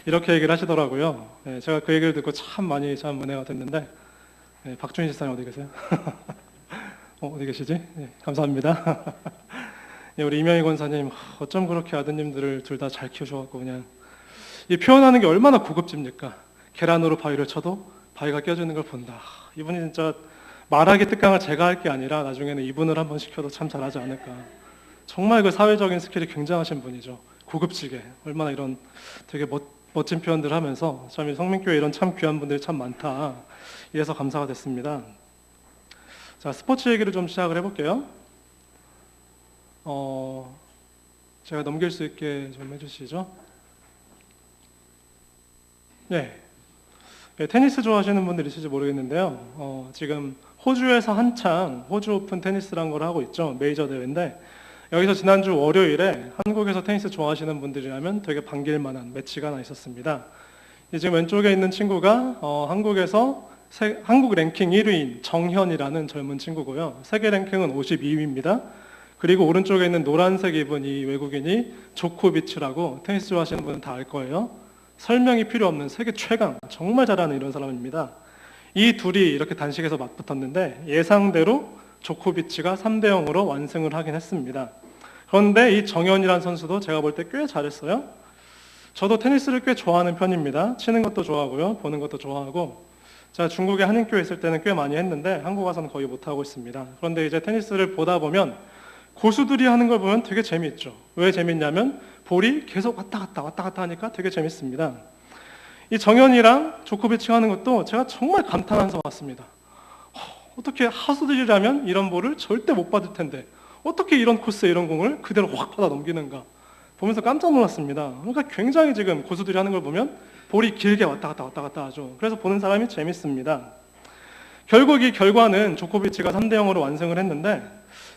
이렇게 얘기를 하시더라고요. 네, 제가 그 얘기를 듣고 참 은혜가 됐는데, 네, 박준희 집사님 어디 계세요? 어디 계시지? 네, 감사합니다. 네, 우리 이명희 권사님, 어쩜 그렇게 아드님들을 둘 다 잘 키우셔갖고 그냥 이 표현하는 게 얼마나 고급집니까? 계란으로 바위를 쳐도 바위가 껴지는 걸 본다. 이분이 진짜 말하기 특강을 제가 할 게 아니라 나중에는 이분을 한번 시켜도 참 잘하지 않을까. 정말 그 사회적인 스킬이 굉장하신 분이죠. 고급지게 얼마나 이런 되게 멋진 표현들을 하면서 참 이 성민교회 이런 참 귀한 분들이 참 많다. 이래서 감사가 됐습니다. 자, 스포츠 얘기를 좀 시작을 해볼게요. 제가 넘길 수 있게 좀 해주시죠. 네. 네, 테니스 좋아하시는 분들 있을지 모르겠는데요. 지금 호주에서 한창 호주 오픈 테니스란 걸 하고 있죠. 메이저 대회인데 여기서 지난주 월요일에 한국에서 테니스 좋아하시는 분들이라면 되게 반길 만한 매치가 하나 있었습니다. 지금 왼쪽에 있는 친구가 한국에서 한국 랭킹 1위인 정현이라는 젊은 친구고요. 세계 랭킹은 52위입니다. 그리고 오른쪽에 있는 노란색 입은 이 외국인이 조코비치라고 테니스 좋아하시는 분은 다 알 거예요. 설명이 필요 없는 세계 최강, 정말 잘하는 이런 사람입니다. 이 둘이 이렇게 단식에서 맞붙었는데 예상대로 조코비치가 3대 0으로 완승을 하긴 했습니다. 그런데 이 정현이라는 선수도 제가 볼 때 꽤 잘했어요. 저도 테니스를 꽤 좋아하는 편입니다. 치는 것도 좋아하고요, 보는 것도 좋아하고. 제가 중국에 한인교회 있을 때는 꽤 많이 했는데 한국 와서는 거의 못하고 있습니다. 그런데 이제 테니스를 보다 보면 고수들이 하는 걸 보면 되게 재미있죠. 왜 재밌냐면 볼이 계속 왔다 갔다 하니까 되게 재밌습니다. 이 정현이랑 조코비치가 하는 것도 제가 정말 감탄하면서 봤습니다. 어떻게 하수들이라면 이런 볼을 절대 못 받을 텐데 어떻게 이런 코스에 이런 공을 그대로 확 받아 넘기는가 보면서 깜짝 놀랐습니다. 그러니까 굉장히 지금 고수들이 하는 걸 보면 볼이 길게 왔다 갔다 하죠. 그래서 보는 사람이 재밌습니다. 결국 이 결과는 조코비치가 3대 0으로 완승을 했는데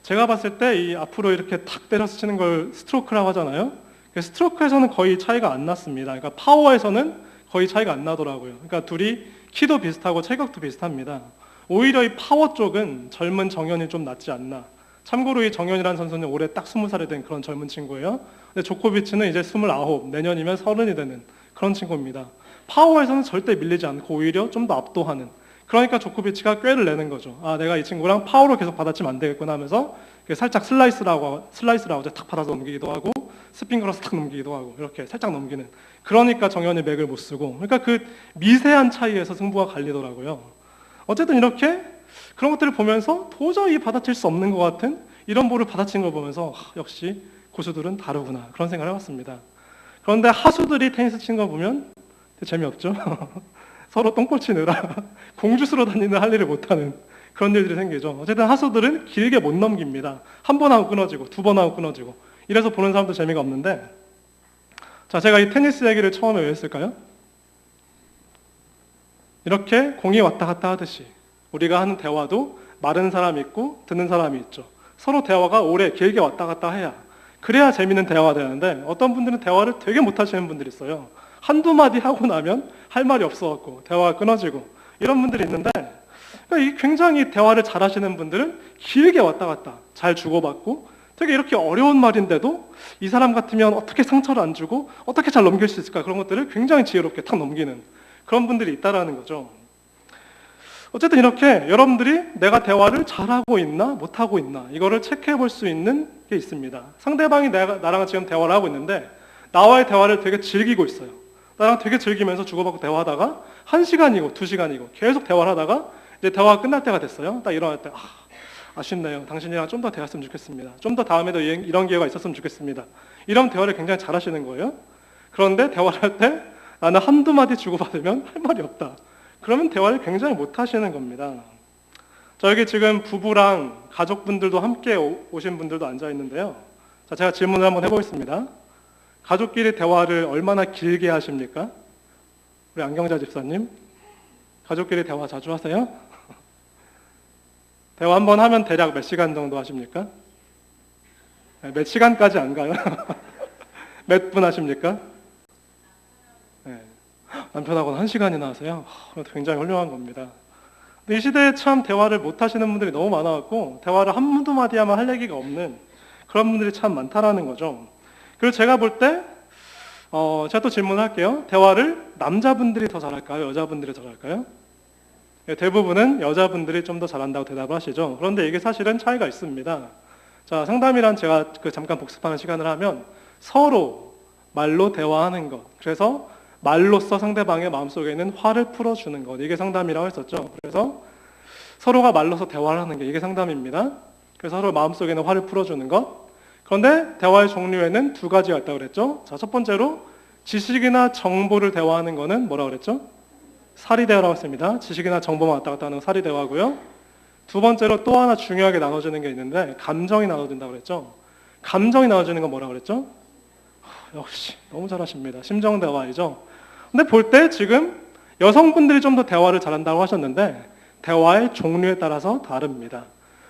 제가 봤을 때 이 앞으로 이렇게 탁 때려서 치는 걸 스트로크라고 하잖아요. 스트로크에서는 거의 차이가 안 났습니다. 그러니까 파워에서는 거의 차이가 안 나더라고요. 그러니까 둘이 키도 비슷하고 체격도 비슷합니다. 오히려 이 파워 쪽은 젊은 정현이 좀 낫지 않나. 참고로 이 정현이라는 선수는 올해 딱 20살이 된 그런 젊은 친구예요. 근데 조코비치는 이제 29, 내년이면 30이 되는 그런 친구입니다. 파워에서는 절대 밀리지 않고 오히려 좀 더 압도하는. 그러니까 조코비치가 꾀를 내는 거죠. 아, 내가 이 친구랑 파워로 계속 받아치면 안 되겠구나 하면서 살짝 슬라이스라고 탁 받아서 넘기기도 하고 스핀 걸어서 탁 넘기기도 하고 이렇게 살짝 넘기는. 그러니까 정현이 맥을 못 쓰고. 그러니까 그 미세한 차이에서 승부가 갈리더라고요. 어쨌든 이렇게 그런 것들을 보면서 도저히 받아칠 수 없는 것 같은 이런 볼을 받아친 걸 보면서 역시 고수들은 다르구나 그런 생각을 해봤습니다. 그런데 하수들이 테니스 친 거 보면 되게 재미없죠. 서로 똥볼 치느라 공주스로 다니는 할 일을 못하는 그런 일들이 생기죠. 어쨌든 하수들은 길게 못 넘깁니다. 한 번 하고 끊어지고 두 번 하고 끊어지고 이래서 보는 사람도 재미가 없는데 자, 제가 이 테니스 얘기를 처음에 왜 했을까요? 이렇게 공이 왔다 갔다 하듯이 우리가 하는 대화도 마른 사람이 있고 듣는 사람이 있죠. 서로 대화가 오래 길게 왔다 갔다 해야 그래야 재밌는 대화가 되는데 어떤 분들은 대화를 되게 못하시는 분들이 있어요. 한두 마디 하고 나면 할 말이 없어갖고 대화가 끊어지고 이런 분들이 있는데 그러니까 이 굉장히 대화를 잘하시는 분들은 길게 왔다 갔다 잘 주고받고 되게 이렇게 어려운 말인데도 이 사람 같으면 어떻게 상처를 안 주고 어떻게 잘 넘길 수 있을까 그런 것들을 굉장히 지혜롭게 탁 넘기는 그런 분들이 있다라는 거죠. 어쨌든 이렇게 여러분들이 내가 대화를 잘하고 있나 못하고 있나 이거를 체크해 볼 수 있는 게 있습니다. 상대방이 나랑 지금 대화를 하고 있는데 나와의 대화를 되게 즐기고 있어요. 나랑 되게 즐기면서 주고받고 대화하다가 1시간이고 2시간이고 계속 대화를 하다가 이제 대화가 끝날 때가 됐어요. 딱 일어날 때 아쉽네요. 당신이랑 좀 더 대화했으면 좋겠습니다. 좀 더 다음에도 이런 기회가 있었으면 좋겠습니다. 이런 대화를 굉장히 잘하시는 거예요. 그런데 대화를 할 때 나는 한두 마디 주고받으면 할 말이 없다. 그러면 대화를 굉장히 못 하시는 겁니다. 자, 여기 지금 부부랑 가족분들도 함께 오신 분들도 앉아 있는데요. 자, 제가 질문을 한번 해보겠습니다. 가족끼리 대화를 얼마나 길게 하십니까? 우리 안경자 집사님, 가족끼리 대화 자주 하세요? 대화 한번 하면 대략 몇 시간 정도 하십니까? 몇 시간까지 안 가요? 몇 분 하십니까? 네. 남편하고는 1시간이나 하세요? 굉장히 훌륭한 겁니다. 근데 이 시대에 참 대화를 못 하시는 분들이 너무 많아갖고 대화를 한두 마디 하면 할 얘기가 없는 그런 분들이 참 많다라는 거죠. 그리고 제가 볼 때 제가 또 질문할게요. 대화를 남자분들이 더 잘할까요? 여자분들이 더 잘할까요? 네, 대부분은 여자분들이 좀 더 잘한다고 대답을 하시죠. 그런데 이게 사실은 차이가 있습니다. 자, 상담이란 제가 잠깐 복습하는 시간을 하면 서로 말로 대화하는 것. 그래서 말로써 상대방의 마음속에 있는 화를 풀어주는 것. 이게 상담이라고 했었죠. 그래서 서로가 말로써 대화를 하는 게 이게 상담입니다. 그래서 서로 마음속에 있는 화를 풀어주는 것. 그런데 대화의 종류에는 두 가지가 있다고 그랬죠. 자, 첫 번째로 지식이나 정보를 대화하는 거는 뭐라고 그랬죠? 사리대화라고 했습니다. 지식이나 정보만 왔다 갔다 하는 건 사리대화고요. 두 번째로 또 하나 중요하게 나눠지는 게 있는데 감정이 나눠진다고 그랬죠. 감정이 나눠지는 건 뭐라고 그랬죠? 역시 너무 잘하십니다. 심정대화이죠. 근데 볼 때 지금 여성분들이 좀 더 대화를 잘한다고 하셨는데 대화의 종류에 따라서 다릅니다.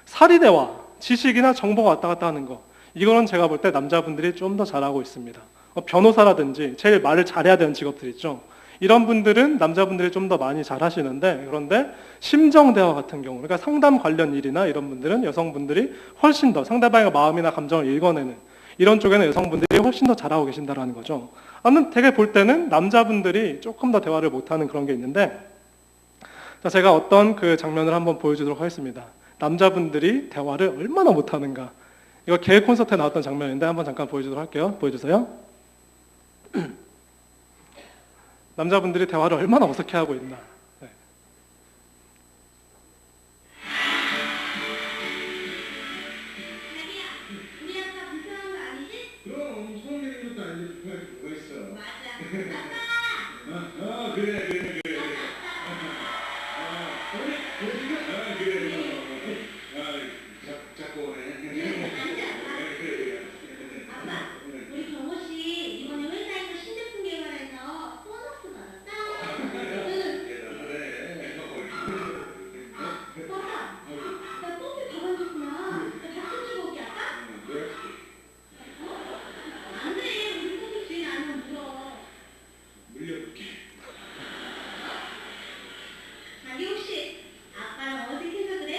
사리대화, 지식이나 정보가 왔다 갔다 하는 거, 이거는 제가 볼 때 남자분들이 좀 더 잘하고 있습니다. 변호사라든지 제일 말을 잘해야 되는 직업들 있죠. 이런 분들은 남자분들이 좀 더 많이 잘하시는데, 그런데 심정대화 같은 경우, 그러니까 상담 관련 일이나 이런 분들은 여성분들이 훨씬 더 상대방의 마음이나 감정을 읽어내는 이런 쪽에는 여성분들이 훨씬 더 잘하고 계신다는 거죠. 아무튼 되게 볼 때는 남자분들이 조금 더 대화를 못하는 그런 게 있는데, 자, 제가 어떤 그 장면을 한번 보여주도록 하겠습니다. 남자분들이 대화를 얼마나 못하는가. 이거 계획 콘서트에 나왔던 장면인데 한번 잠깐 보여주도록 할게요. 보여주세요. 남자분들이 대화를 얼마나 어색해하고 있나. 네. 자기야, 우리 아빠 불편한 거 아니지? 그럼 처음 있는 것도 아닌데 불편할 게 뭐가 있어? 맞아. 아빠! 그래. 우리 지금 그래. 자꾸 오네. 아빠, 우리 경호 씨 이번에 회사에서 신제품 개발해서 보너스 받았다. 아빠, 나 뽀삐 가방 줬구나. 나 같은 직업이 아빠? 안 돼, 우리 뽀삐 주인 아니면 물어. 물려볼게. 자기 혹시 아빠랑 어색해서 그래?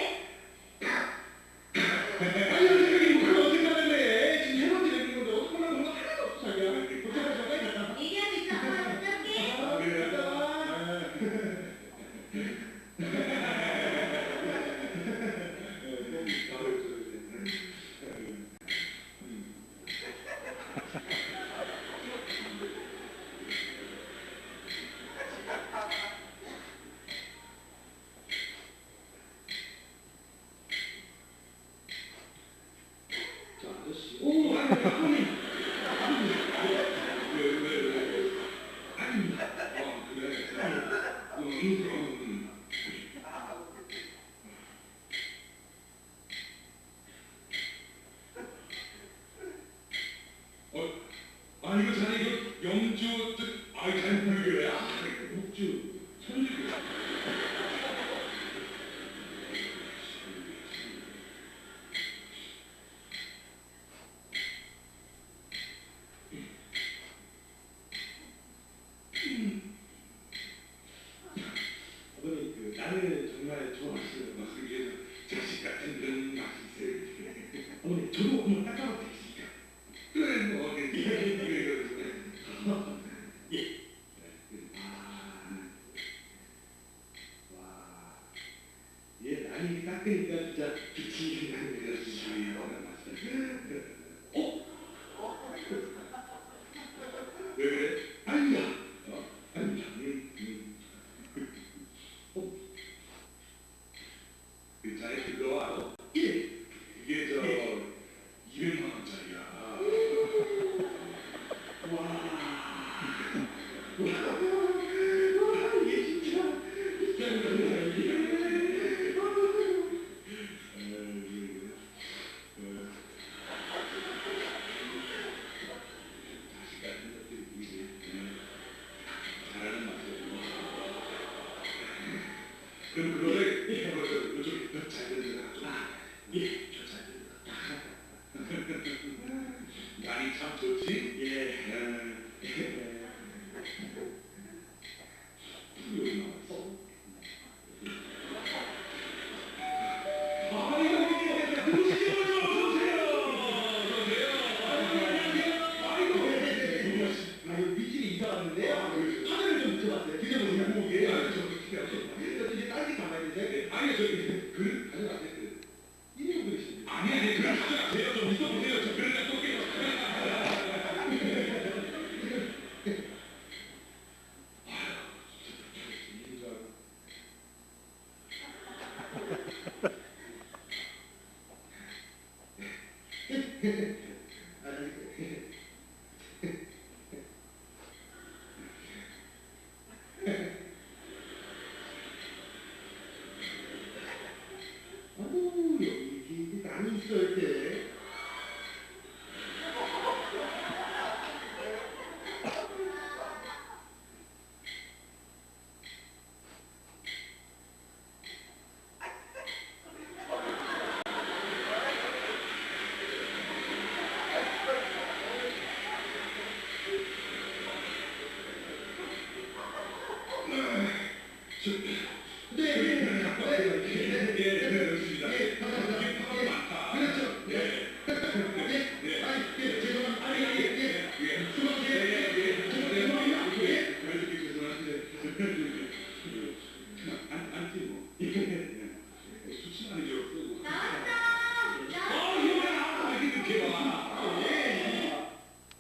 아니 여기 그걸 어떻게 하는데? 지금 세 번째 되는 건데 어떻게 하는 거 하나도 없어 자기야. 어떻게 잠깐 얘기하고 있어. 아빠 부탁해. 그래. 저 아저씨. 오, 아니. 아니. 그래. 아니 이거 자네 이거 영주 아이 자네 불교야? 목주 천주교. 어머니 그 나는 정말 좋아하시는 맛을 자식 같은 그런 맛이 있어요. 어머니 저도 한번 닦아볼 수 있을까? 그래 뭐 이거 예. 와, 얘 나이 깎으니까 진짜 빛이 나는 거지. 왜 그래? 아니야. 아니야. 그 자네 그거 알아? 예. 이게 저 200만 원짜리야. 이게 진짜 비싼 거야. 자식 같은 것들이 보이네. 왔는데 화면을 좀 붙여봤어요. 드셔보세요. 이게 이게 딸기 담아있는데 아니 저기 그릇 가져가세요. 일회용 그릇이 아니 그릇 가져가세요. 좀 있어보세요. 저 그릇 갖고 올게요. 아이고 여기 남이 있어 이렇게.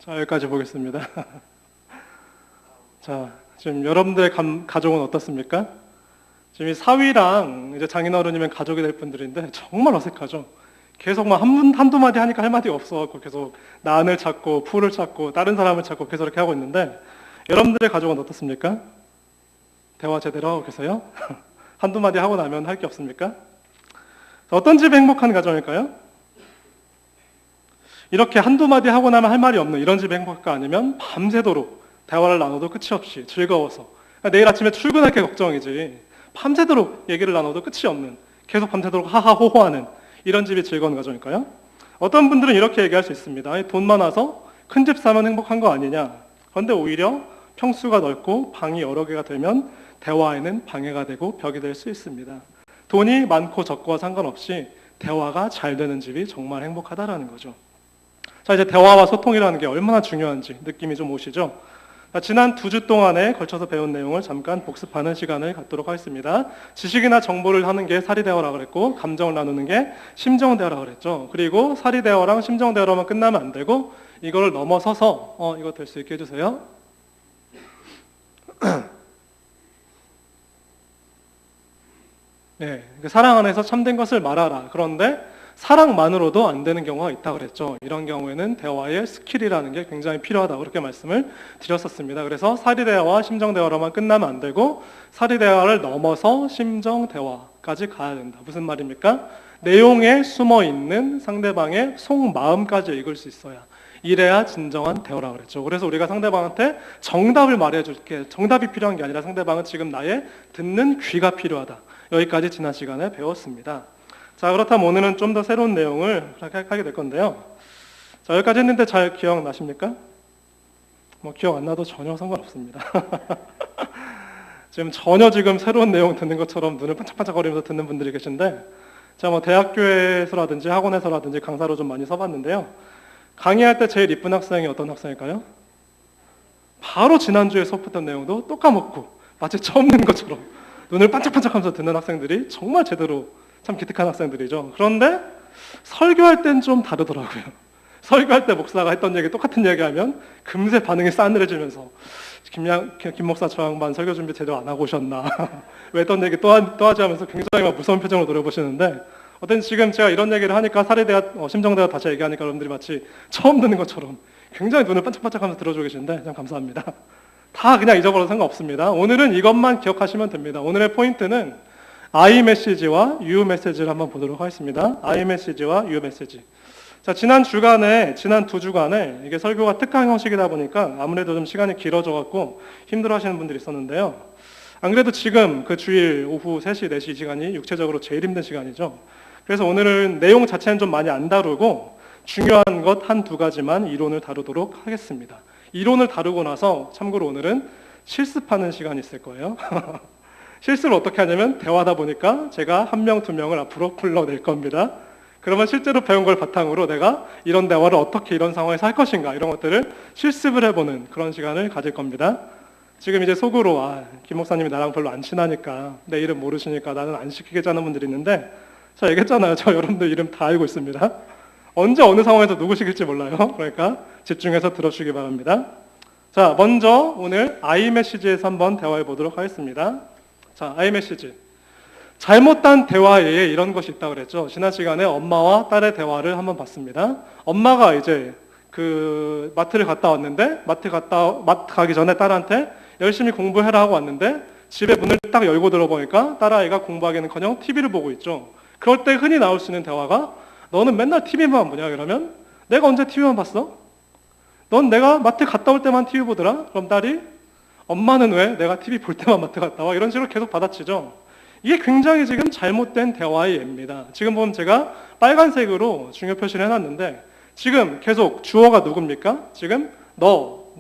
자, 여기까지 보겠습니다. 자, 지금 여러분들의 가족은 어떻습니까? 지금 이 사위랑 이제 장인어른이면 가족이 될 분들인데 정말 어색하죠. 계속 막 한두 마디 하니까 할 마디가 없어갖고 계속 난을 찾고 풀을 찾고 다른 사람을 찾고 계속 이렇게 하고 있는데 여러분들의 가족은 어떻습니까? 대화 제대로 하고 계세요? 한두 마디 하고 나면 할 게 없습니까? 어떤 집이 행복한 가정일까요? 이렇게 한두 마디 하고 나면 할 말이 없는 이런 집이 행복할까? 아니면 밤새도록 대화를 나눠도 끝이 없이 즐거워서 내일 아침에 출근할 게 걱정이지 밤새도록 얘기를 나눠도 끝이 없는 계속 밤새도록 하하호호하는 이런 집이 즐거운 가정일까요? 어떤 분들은 이렇게 얘기할 수 있습니다. 돈 많아서 큰 집 사면 행복한 거 아니냐. 그런데 오히려 평수가 넓고 방이 여러 개가 되면 대화에는 방해가 되고 벽이 될 수 있습니다. 돈이 많고 적고와 상관없이 대화가 잘 되는 집이 정말 행복하다라는 거죠. 자, 이제 대화와 소통이라는 게 얼마나 중요한지 느낌이 좀 오시죠? 자, 지난 2주 동안에 걸쳐서 배운 내용을 잠깐 복습하는 시간을 갖도록 하겠습니다. 지식이나 정보를 하는 게 사리대화라고 그랬고 감정을 나누는 게 심정대화라고 그랬죠. 그리고 사리대화랑 심정대화로만 끝나면 안 되고 이거를 넘어서서 이거 될 수 있게 해주세요. 네, 사랑 안에서 참된 것을 말하라. 그런데 사랑만으로도 안 되는 경우가 있다고 그랬죠. 이런 경우에는 대화의 스킬이라는 게 굉장히 필요하다고 그렇게 말씀을 드렸었습니다. 그래서 사리대화와 심정대화로만 끝나면 안 되고 사리대화를 넘어서 심정대화까지 가야 된다. 무슨 말입니까? 내용에 숨어있는 상대방의 속마음까지 읽을 수 있어야 이래야 진정한 대화라고 그랬죠. 그래서 우리가 상대방한테 정답을 말해줄게. 정답이 필요한 게 아니라 상대방은 지금 나의 듣는 귀가 필요하다. 여기까지 지난 시간에 배웠습니다. 자, 그렇다면 오늘은 좀 더 새로운 내용을 하게 될 건데요. 자, 여기까지 했는데 잘 기억나십니까? 뭐 기억 안 나도 전혀 상관없습니다. 지금 전혀 지금 새로운 내용 듣는 것처럼 눈을 반짝반짝거리면서 듣는 분들이 계신데 제가 뭐 대학교에서라든지 학원에서라든지 강사로 좀 많이 써봤는데요. 강의할 때 제일 이쁜 학생이 어떤 학생일까요? 바로 지난주에 수업했던 내용도 또 까먹고 마치 처음 듣는 것처럼 눈을 반짝반짝하면서 듣는 학생들이 정말 제대로 참 기특한 학생들이죠. 그런데 설교할 땐 좀 다르더라고요. 설교할 때 목사가 했던 얘기 똑같은 얘기하면 금세 반응이 싸늘해지면서 김 목사 저 양반 설교 준비 제대로 안 하고 오셨나 왜 했던 얘기 또 하지 하면서 굉장히 막 무서운 표정으로 노려보시는데 어쨌든 지금 제가 이런 얘기를 하니까 사리대화, 심정대화 다시 얘기하니까 여러분들이 마치 처음 듣는 것처럼 굉장히 눈을 반짝반짝하면서 들어주고 계신데 참 감사합니다. 다 그냥 잊어버려도 상관없습니다. 오늘은 이것만 기억하시면 됩니다. 오늘의 포인트는 I 메시지와 U 메시지를 한번 보도록 하겠습니다. I 메시지와 U 메시지. 자, 지난 2주간에 이게 설교가 특강 형식이다 보니까 아무래도 좀 시간이 길어져갖고 힘들어 하시는 분들이 있었는데요. 안 그래도 지금 그 주일 오후 3시, 4시 이 시간이 육체적으로 제일 힘든 시간이죠. 그래서 오늘은 내용 자체는 좀 많이 안 다루고 중요한 것 한두 가지만 이론을 다루도록 하겠습니다. 이론을 다루고 나서 참고로 오늘은 실습하는 시간이 있을 거예요. 실습을 어떻게 하냐면 대화하다 보니까 제가 한 명, 두 명을 앞으로 불러낼 겁니다. 그러면 실제로 배운 걸 바탕으로 내가 이런 대화를 어떻게 이런 상황에서 할 것인가 이런 것들을 실습을 해보는 그런 시간을 가질 겁니다. 지금 이제 속으로 김 목사님이 나랑 별로 안 친하니까 내 이름 모르시니까 나는 안 시키겠다는 분들이 있는데 제가 얘기했잖아요. 저 여러분들 이름 다 알고 있습니다. 언제 어느 상황에서 누구 시킬지 몰라요. 그러니까 집중해서 들어주시기 바랍니다. 자, 먼저 오늘 아이메시지에서 한번 대화해 보도록 하겠습니다. 자, 아이메시지. 잘못된 대화에 이런 것이 있다고 그랬죠. 지난 시간에 엄마와 딸의 대화를 한번 봤습니다. 엄마가 이제 그 마트를 갔다 왔는데 마트 가기 전에 딸한테 열심히 공부해라 하고 왔는데 집에 문을 딱 열고 들어보니까 딸아이가 공부하기는커녕 TV를 보고 있죠. 그럴 때 흔히 나올 수 있는 대화가 너는 맨날 TV만 보냐? 그러면 내가 언제 TV만 봤어? 넌 내가 마트 갔다 올 때만 TV 보더라? 그럼 딸이 엄마는 왜 내가 TV 볼 때만 마트 갔다 와? 이런 식으로 계속 받아치죠. 이게 굉장히 지금 잘못된 대화의 예입니다. 지금 보면 제가 빨간색으로 중요 표시를 해놨는데 지금 계속 주어가 누굽니까? 지금 너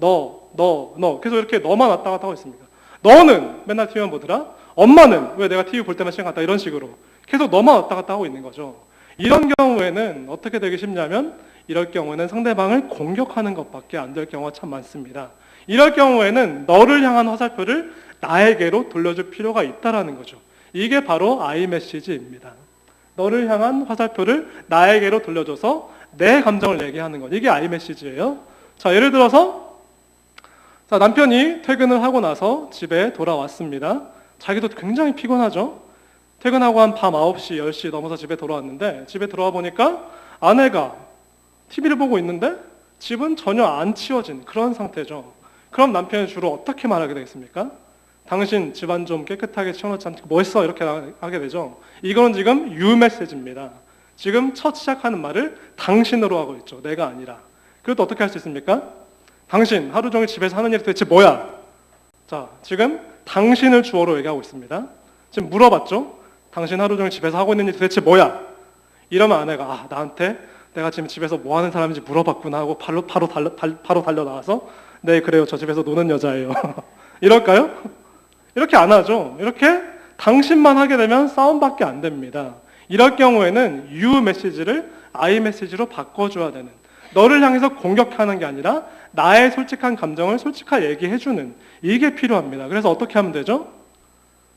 계속 이렇게 너만 왔다 갔다 하고 있습니다. 너는 맨날 TV만 보더라? 엄마는 왜 내가 TV 볼 때만 시간 갔다 이런 식으로 계속 너만 왔다 갔다 하고 있는 거죠. 이런 경우에는 어떻게 되기 쉽냐면 이럴 경우에는 상대방을 공격하는 것밖에 안 될 경우가 참 많습니다. 이럴 경우에는 너를 향한 화살표를 나에게로 돌려줄 필요가 있다라는 거죠. 이게 바로 아이메시지입니다. 너를 향한 화살표를 나에게로 돌려줘서 내 감정을 얘기하는 것. 이게 아이메시지예요. 자, 예를 들어서 남편이 퇴근을 하고 나서 집에 돌아왔습니다. 자기도 굉장히 피곤하죠. 퇴근하고 한 밤 9시, 10시 넘어서 집에 돌아왔는데 집에 들어와 보니까 아내가 TV를 보고 있는데 집은 전혀 안 치워진 그런 상태죠. 그럼 남편이 주로 어떻게 말하게 되겠습니까? 당신 집안 좀 깨끗하게 치워놓지 않고 뭐 했어? 이렇게 하게 되죠. 이거는 지금 유메시지입니다. 지금 첫 시작하는 말을 당신으로 하고 있죠. 내가 아니라. 그래도 어떻게 할 수 있습니까? 당신 하루 종일 집에서 하는 일이 도대체 뭐야? 자, 지금 당신을 주어로 얘기하고 있습니다. 지금 물어봤죠? 당신 하루 종일 집에서 하고 있는 일이 도대체 뭐야? 이러면 아내가 나한테 내가 지금 집에서 뭐 하는 사람인지 물어봤구나 하고 바로 달려 나와서 네, 그래요. 저 집에서 노는 여자예요. 이럴까요? 이렇게 안 하죠. 이렇게 당신만 하게 되면 싸움밖에 안 됩니다. 이럴 경우에는 you 메시지를 I 메시지로 바꿔줘야 되는, 너를 향해서 공격하는 게 아니라 나의 솔직한 감정을 솔직하게 얘기해주는, 이게 필요합니다. 그래서 어떻게 하면 되죠?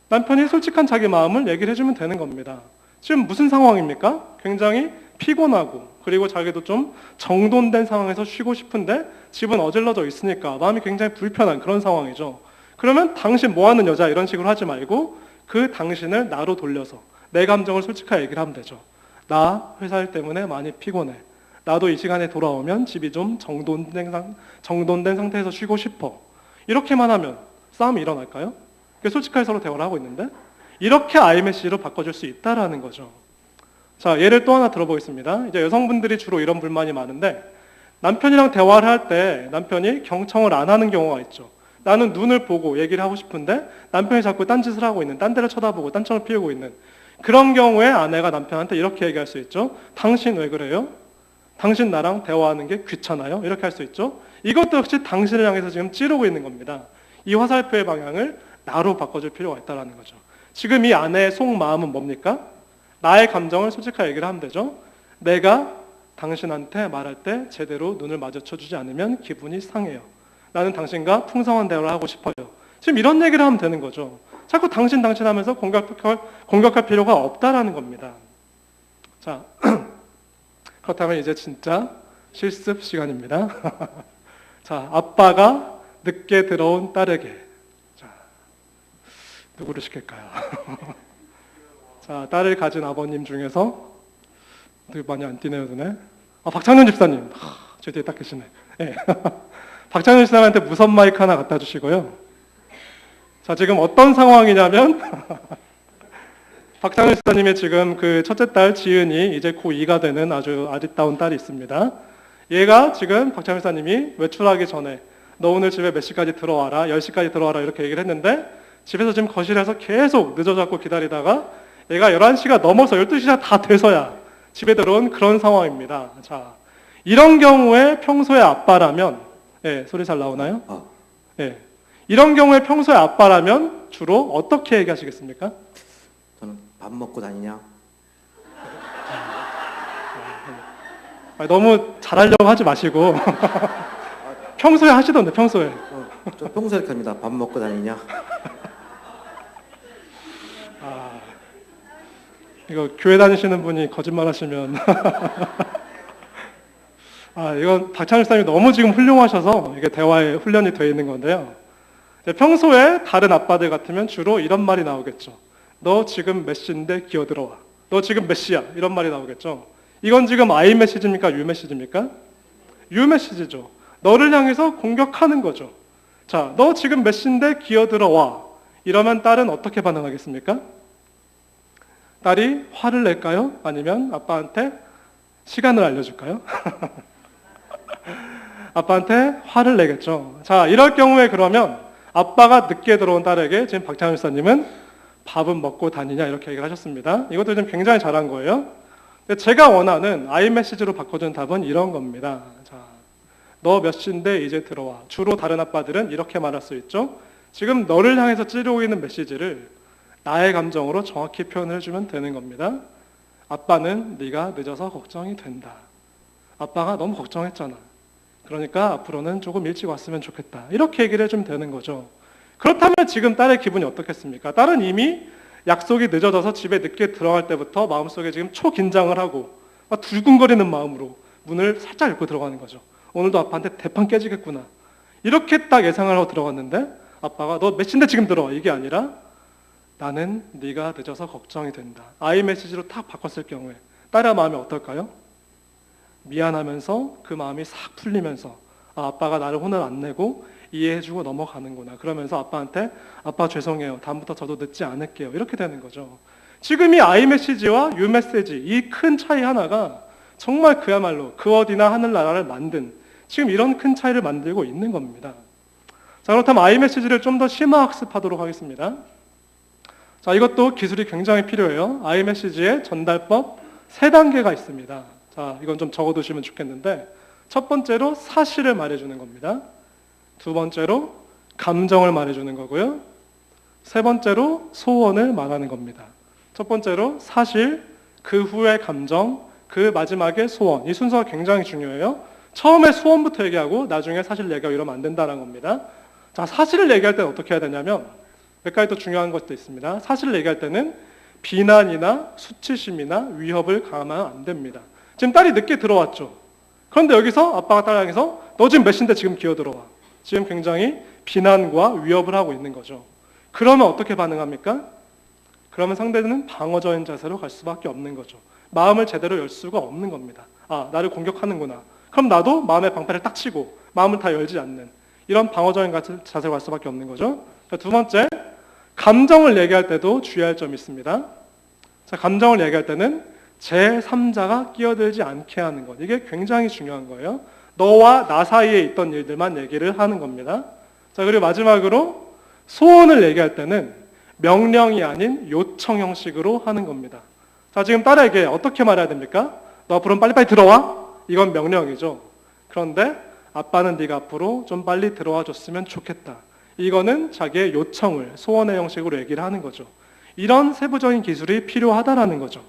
남편이 솔직한 자기 마음을 얘기를 해주면 되는 겁니다. 지금 무슨 상황입니까? 굉장히 피곤하고 그리고 자기도 좀 정돈된 상황에서 쉬고 싶은데 집은 어질러져 있으니까 마음이 굉장히 불편한 그런 상황이죠. 그러면 당신 뭐하는 여자 이런 식으로 하지 말고 그 당신을 나로 돌려서 내 감정을 솔직하게 얘기를 하면 되죠. 나 회사 일 때문에 많이 피곤해. 나도 이 시간에 돌아오면 집이 좀 정돈된 상태에서 쉬고 싶어. 이렇게만 하면 싸움이 일어날까요? 솔직하게 서로 대화를 하고 있는데 이렇게 아이메시지로 바꿔줄 수 있다라는 거죠. 자, 예를 또 하나 들어보겠습니다. 이제 여성분들이 주로 이런 불만이 많은데 남편이랑 대화를 할 때 남편이 경청을 안 하는 경우가 있죠. 나는 눈을 보고 얘기를 하고 싶은데 남편이 자꾸 딴짓을 하고 있는, 딴 데를 쳐다보고 딴청을 피우고 있는 그런 경우에 아내가 남편한테 이렇게 얘기할 수 있죠. 당신 왜 그래요? 당신 나랑 대화하는 게 귀찮아요? 이렇게 할 수 있죠. 이것도 역시 당신을 향해서 지금 찌르고 있는 겁니다. 이 화살표의 방향을 나로 바꿔줄 필요가 있다는 거죠. 지금 이 아내의 속마음은 뭡니까? 나의 감정을 솔직하게 얘기를 하면 되죠. 내가 당신한테 말할 때 제대로 눈을 마주쳐주지 않으면 기분이 상해요. 나는 당신과 풍성한 대화를 하고 싶어요. 지금 이런 얘기를 하면 되는 거죠. 자꾸 당신 하면서 공격할 필요가 없다라는 겁니다. 자, 그렇다면 이제 진짜 실습 시간입니다. 자, 아빠가 늦게 들어온 딸에게, 자, 누구를 시킬까요? 자, 딸을 가진 아버님 중에서 되게 많이 안 뛰네요, 눈에. 박창년 집사님. 저 뒤에 딱 계시네. 네. 박창년 집사님한테 무선 마이크 하나 갖다 주시고요. 자, 지금 어떤 상황이냐면 박창년 집사님의 지금 그 첫째 딸 지은이 이제 고2가 되는 아주 아리따운 딸이 있습니다. 얘가 지금 박창년 집사님이 외출하기 전에 너 오늘 집에 몇 시까지 들어와라, 10시까지 들어와라 이렇게 얘기를 했는데 집에서 지금 거실에서 계속 늦어잡고 기다리다가 얘가 11시가 넘어서 12시가 다 돼서야 집에 들어온 그런 상황입니다. 자, 이런 경우에 평소에 아빠라면, 예, 소리 잘 나오나요? 예. 이런 경우에 평소에 아빠라면 주로 어떻게 얘기하시겠습니까? 저는 밥 먹고 다니냐? 너무 잘하려고 하지 마시고 평소에 하시던데 평소에. 저 평소에 이렇게 합니다. 밥 먹고 다니냐? 이거 교회 다니시는 분이 거짓말 하시면 이건 박찬일 사님이 너무 지금 훌륭하셔서 이게 대화에 훈련이 되어 있는 건데요. 이제 평소에 다른 아빠들 같으면 주로 이런 말이 나오겠죠. 너 지금 몇 시인데 기어들어와. 너 지금 몇 시야? 이런 말이 나오겠죠. 이건 지금 I 메시지입니까? U 메시지입니까? U 메시지죠. 너를 향해서 공격하는 거죠. 자, 너 지금 몇 시인데 기어들어와. 이러면 딸은 어떻게 반응하겠습니까? 딸이 화를 낼까요? 아니면 아빠한테 시간을 알려줄까요? 아빠한테 화를 내겠죠. 자, 이럴 경우에 그러면 아빠가 늦게 들어온 딸에게 지금 박찬일 목사님은 밥은 먹고 다니냐 이렇게 얘기를 하셨습니다. 이것도 좀 굉장히 잘한 거예요. 근데 제가 원하는 아이메시지로 바꿔준 답은 이런 겁니다. 자, 너 몇 시인데 이제 들어와. 주로 다른 아빠들은 이렇게 말할 수 있죠. 지금 너를 향해서 찌르고 있는 메시지를 나의 감정으로 정확히 표현을 해주면 되는 겁니다. 아빠는 네가 늦어서 걱정이 된다. 아빠가 너무 걱정했잖아. 그러니까 앞으로는 조금 일찍 왔으면 좋겠다. 이렇게 얘기를 해주면 되는 거죠. 그렇다면 지금 딸의 기분이 어떻겠습니까? 딸은 이미 약속이 늦어져서 집에 늦게 들어갈 때부터 마음속에 지금 초긴장을 하고 막 두근거리는 마음으로 문을 살짝 열고 들어가는 거죠. 오늘도 아빠한테 대판 깨지겠구나. 이렇게 딱 예상을 하고 들어갔는데 아빠가 너 몇 시인데 지금 들어와. 이게 아니라 나는 네가 늦어서 걱정이 된다. I 메시지로 탁 바꿨을 경우에 딸의 마음이 어떨까요? 미안하면서 그 마음이 싹 풀리면서 아빠가 나를 혼을 안 내고 이해해주고 넘어가는구나. 그러면서 아빠한테 아빠 죄송해요. 다음부터 저도 늦지 않을게요. 이렇게 되는 거죠. 지금 이 I 메시지와 U 메시지 이 큰 차이 하나가 정말 그야말로 그 어디나 하늘나라를 만든 지금 이런 큰 차이를 만들고 있는 겁니다. 자, 그렇다면 I 메시지를 좀 더 심화 학습하도록 하겠습니다. 자, 이것도 기술이 굉장히 필요해요. I 메시지의 전달법 3단계가 있습니다. 자, 이건 좀 적어두시면 좋겠는데 첫 번째로 사실을 말해주는 겁니다. 두 번째로 감정을 말해주는 거고요. 세 번째로 소원을 말하는 겁니다. 첫 번째로 사실, 그 후에 감정, 그 마지막에 소원. 이 순서가 굉장히 중요해요. 처음에 소원부터 얘기하고 나중에 사실을 얘기하고 이러면 안 된다는 겁니다. 자, 사실을 얘기할 때는 어떻게 해야 되냐면 몇 가지 또 중요한 것도 있습니다. 사실을 얘기할 때는 비난이나 수치심이나 위협을 가하면 안 됩니다. 지금 딸이 늦게 들어왔죠. 그런데 여기서 아빠가 딸 향해서 너 지금 몇 시인데 지금 기어들어와. 지금 굉장히 비난과 위협을 하고 있는 거죠. 그러면 어떻게 반응합니까? 그러면 상대는 방어적인 자세로 갈 수밖에 없는 거죠. 마음을 제대로 열 수가 없는 겁니다. 아, 나를 공격하는구나. 그럼 나도 마음의 방패를 딱 치고 마음을 다 열지 않는 이런 방어적인 자세로 갈 수밖에 없는 거죠. 자, 두 번째, 감정을 얘기할 때도 주의할 점이 있습니다. 자, 감정을 얘기할 때는 제3자가 끼어들지 않게 하는 것. 이게 굉장히 중요한 거예요. 너와 나 사이에 있던 일들만 얘기를 하는 겁니다. 자, 그리고 마지막으로 소원을 얘기할 때는 명령이 아닌 요청 형식으로 하는 겁니다. 자, 지금 딸에게 어떻게 말해야 됩니까? 너 앞으로 빨리빨리 들어와. 이건 명령이죠. 그런데 아빠는 네가 앞으로 좀 빨리 들어와 줬으면 좋겠다. 이거는 자기의 요청을 소원의 형식으로 얘기를 하는 거죠. 이런 세부적인 기술이 필요하다라는 거죠.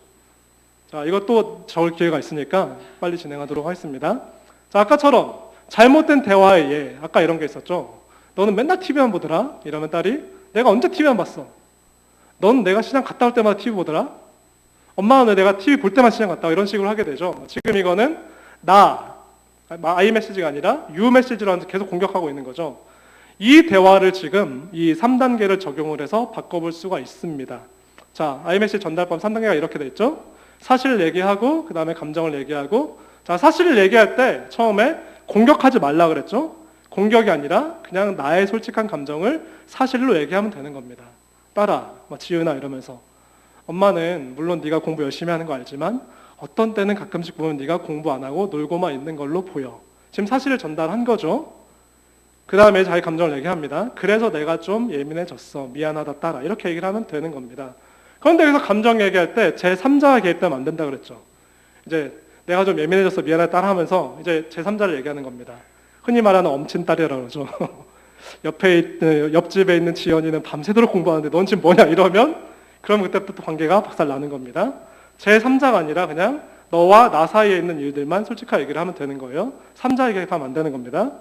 자, 이것도 적을 기회가 있으니까 빨리 진행하도록 하겠습니다. 자, 아까처럼 잘못된 대화의 예, 아까 이런 게 있었죠. 너는 맨날 TV만 보더라. 이러면 딸이 내가 언제 TV만 봤어? 넌 내가 시장 갔다 올 때마다 TV 보더라. 엄마는 왜 내가 TV 볼 때만 시장 갔다 와? 이런 식으로 하게 되죠. 지금 이거는 I 메시지가 아니라 U 메시지로 계속 공격하고 있는 거죠. 이 대화를 지금 이 3단계를 적용을 해서 바꿔볼 수가 있습니다. 자, I 메시지 전달법 3단계가 이렇게 돼 있죠. 사실을 얘기하고 그 다음에 감정을 얘기하고. 자, 사실을 얘기할 때 처음에 공격하지 말라 그랬죠. 공격이 아니라 그냥 나의 솔직한 감정을 사실로 얘기하면 되는 겁니다. 딸아, 지은아 이러면서 엄마는 물론 네가 공부 열심히 하는 거 알지만 어떤 때는 가끔씩 보면 네가 공부 안 하고 놀고만 있는 걸로 보여. 지금 사실을 전달한 거죠. 그 다음에 자기 감정을 얘기합니다. 그래서 내가 좀 예민해졌어. 미안하다 딸아. 이렇게 얘기를 하면 되는 겁니다. 그런데 여기서 감정 얘기할 때 제3자가 개입되면 안 된다 그랬죠. 이제 내가 좀 예민해졌어. 미안하다 딸아 하면서 이제 제3자를 얘기하는 겁니다. 흔히 말하는 엄친딸이라고 그러죠. 옆집에 있는 지연이는 밤새도록 공부하는데 넌 지금 뭐냐 이러면 그럼 그때부터 관계가 박살나는 겁니다. 제3자가 아니라 그냥 너와 나 사이에 있는 일들만 솔직하게 얘기를 하면 되는 거예요. 3자 얘기하면 안 되는 겁니다.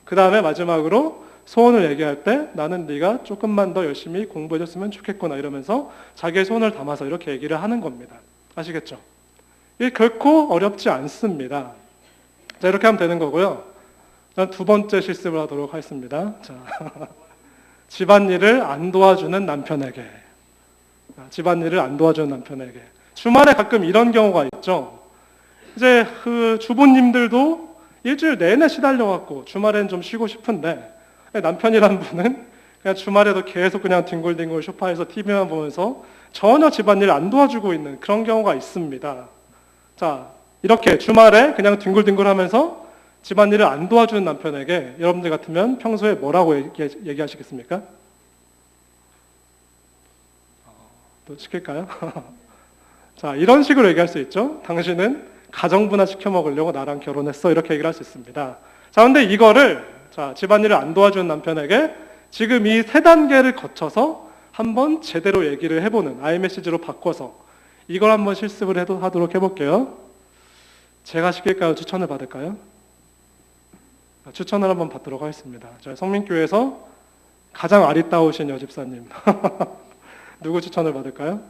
그 다음에 마지막으로 소원을 얘기할 때 나는 네가 조금만 더 열심히 공부해줬으면 좋겠구나 이러면서 자기의 소원을 담아서 이렇게 얘기를 하는 겁니다. 아시겠죠? 이게 결코 어렵지 않습니다. 자, 이렇게 하면 되는 거고요. 전 두 번째 실습을 하도록 하겠습니다. 자, 집안일을 안 도와주는 남편에게. 집안일을 안 도와주는 남편에게. 주말에 가끔 이런 경우가 있죠. 이제 그 주부님들도 일주일 내내 시달려갖고 주말엔 좀 쉬고 싶은데 남편이란 분은 그냥 주말에도 계속 그냥 뒹굴뒹굴 소파에서 TV만 보면서 전혀 집안일을 안 도와주고 있는 그런 경우가 있습니다. 자, 이렇게 주말에 그냥 뒹굴뒹굴 하면서 집안일을 안 도와주는 남편에게 여러분들 같으면 평소에 뭐라고 얘기하시겠습니까? 또 시킬까요? 자, 이런 식으로 얘기할 수 있죠. 당신은 가정부나 시켜 먹으려고 나랑 결혼했어. 이렇게 얘기를 할 수 있습니다. 자, 근데 이거를 자, 집안일을 안 도와주는 남편에게 지금 이 세 단계를 거쳐서 한번 제대로 얘기를 해보는 아이메시지로 바꿔서 이걸 한번 실습을 하도록 해볼게요. 제가 시킬까요? 추천을 받을까요? 추천을 한번 받도록 하겠습니다. 저희 성민교회에서 가장 아리따우신 여집사님 누구 추천을 받을까요?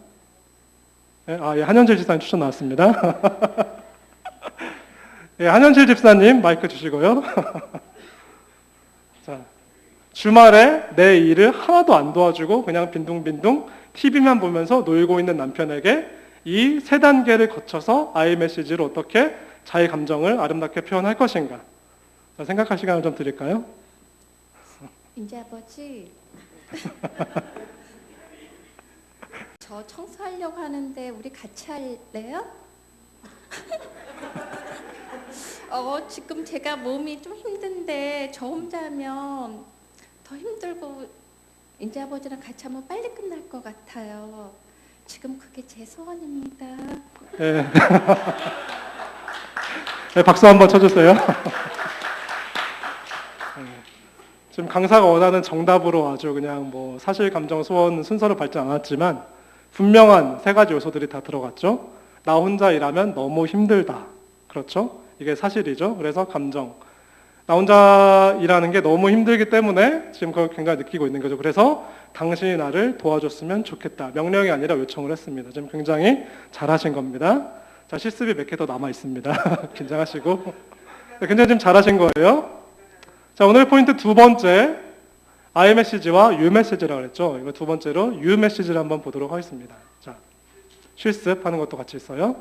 예, 한현실 집사님 추천 나왔습니다. 예, 한현실 집사님 마이크 주시고요. 자, 주말에 내 일을 하나도 안 도와주고 그냥 빈둥빈둥 TV만 보면서 놀고 있는 남편에게 이 세 단계를 거쳐서 아이메시지로 어떻게 자기 감정을 아름답게 표현할 것인가. 자, 생각할 시간을 좀 드릴까요? 이제 아버지, 저 청소하려고 하는데 우리 같이 할래요? 지금 제가 몸이 좀 힘든데 저 혼자 하면 더 힘들고 이제 아버지랑 같이 하면 빨리 끝날 것 같아요. 지금 그게 제 소원입니다. 네. 네, 박수 한번 쳐주세요. 지금 강사가 원하는 정답으로 아주 그냥 뭐 사실 감정 소원 순서를 밟지 않았지만 분명한 세 가지 요소들이 다 들어갔죠. 나 혼자 일하면 너무 힘들다. 그렇죠? 이게 사실이죠. 그래서 감정. 나 혼자 일하는 게 너무 힘들기 때문에 지금 그걸 굉장히 느끼고 있는 거죠. 그래서 당신이 나를 도와줬으면 좋겠다. 명령이 아니라 요청을 했습니다. 지금 굉장히 잘하신 겁니다. 자, 실습이 몇 개 더 남아 있습니다. 긴장하시고. 굉장히 지금 잘하신 거예요. 자, 오늘 포인트 두 번째, 아이메시지와 유메시지라고 그랬죠. 이거 두 번째로 유메시지를 한번 보도록 하겠습니다. 자, 실습하는 것도 같이 있어요.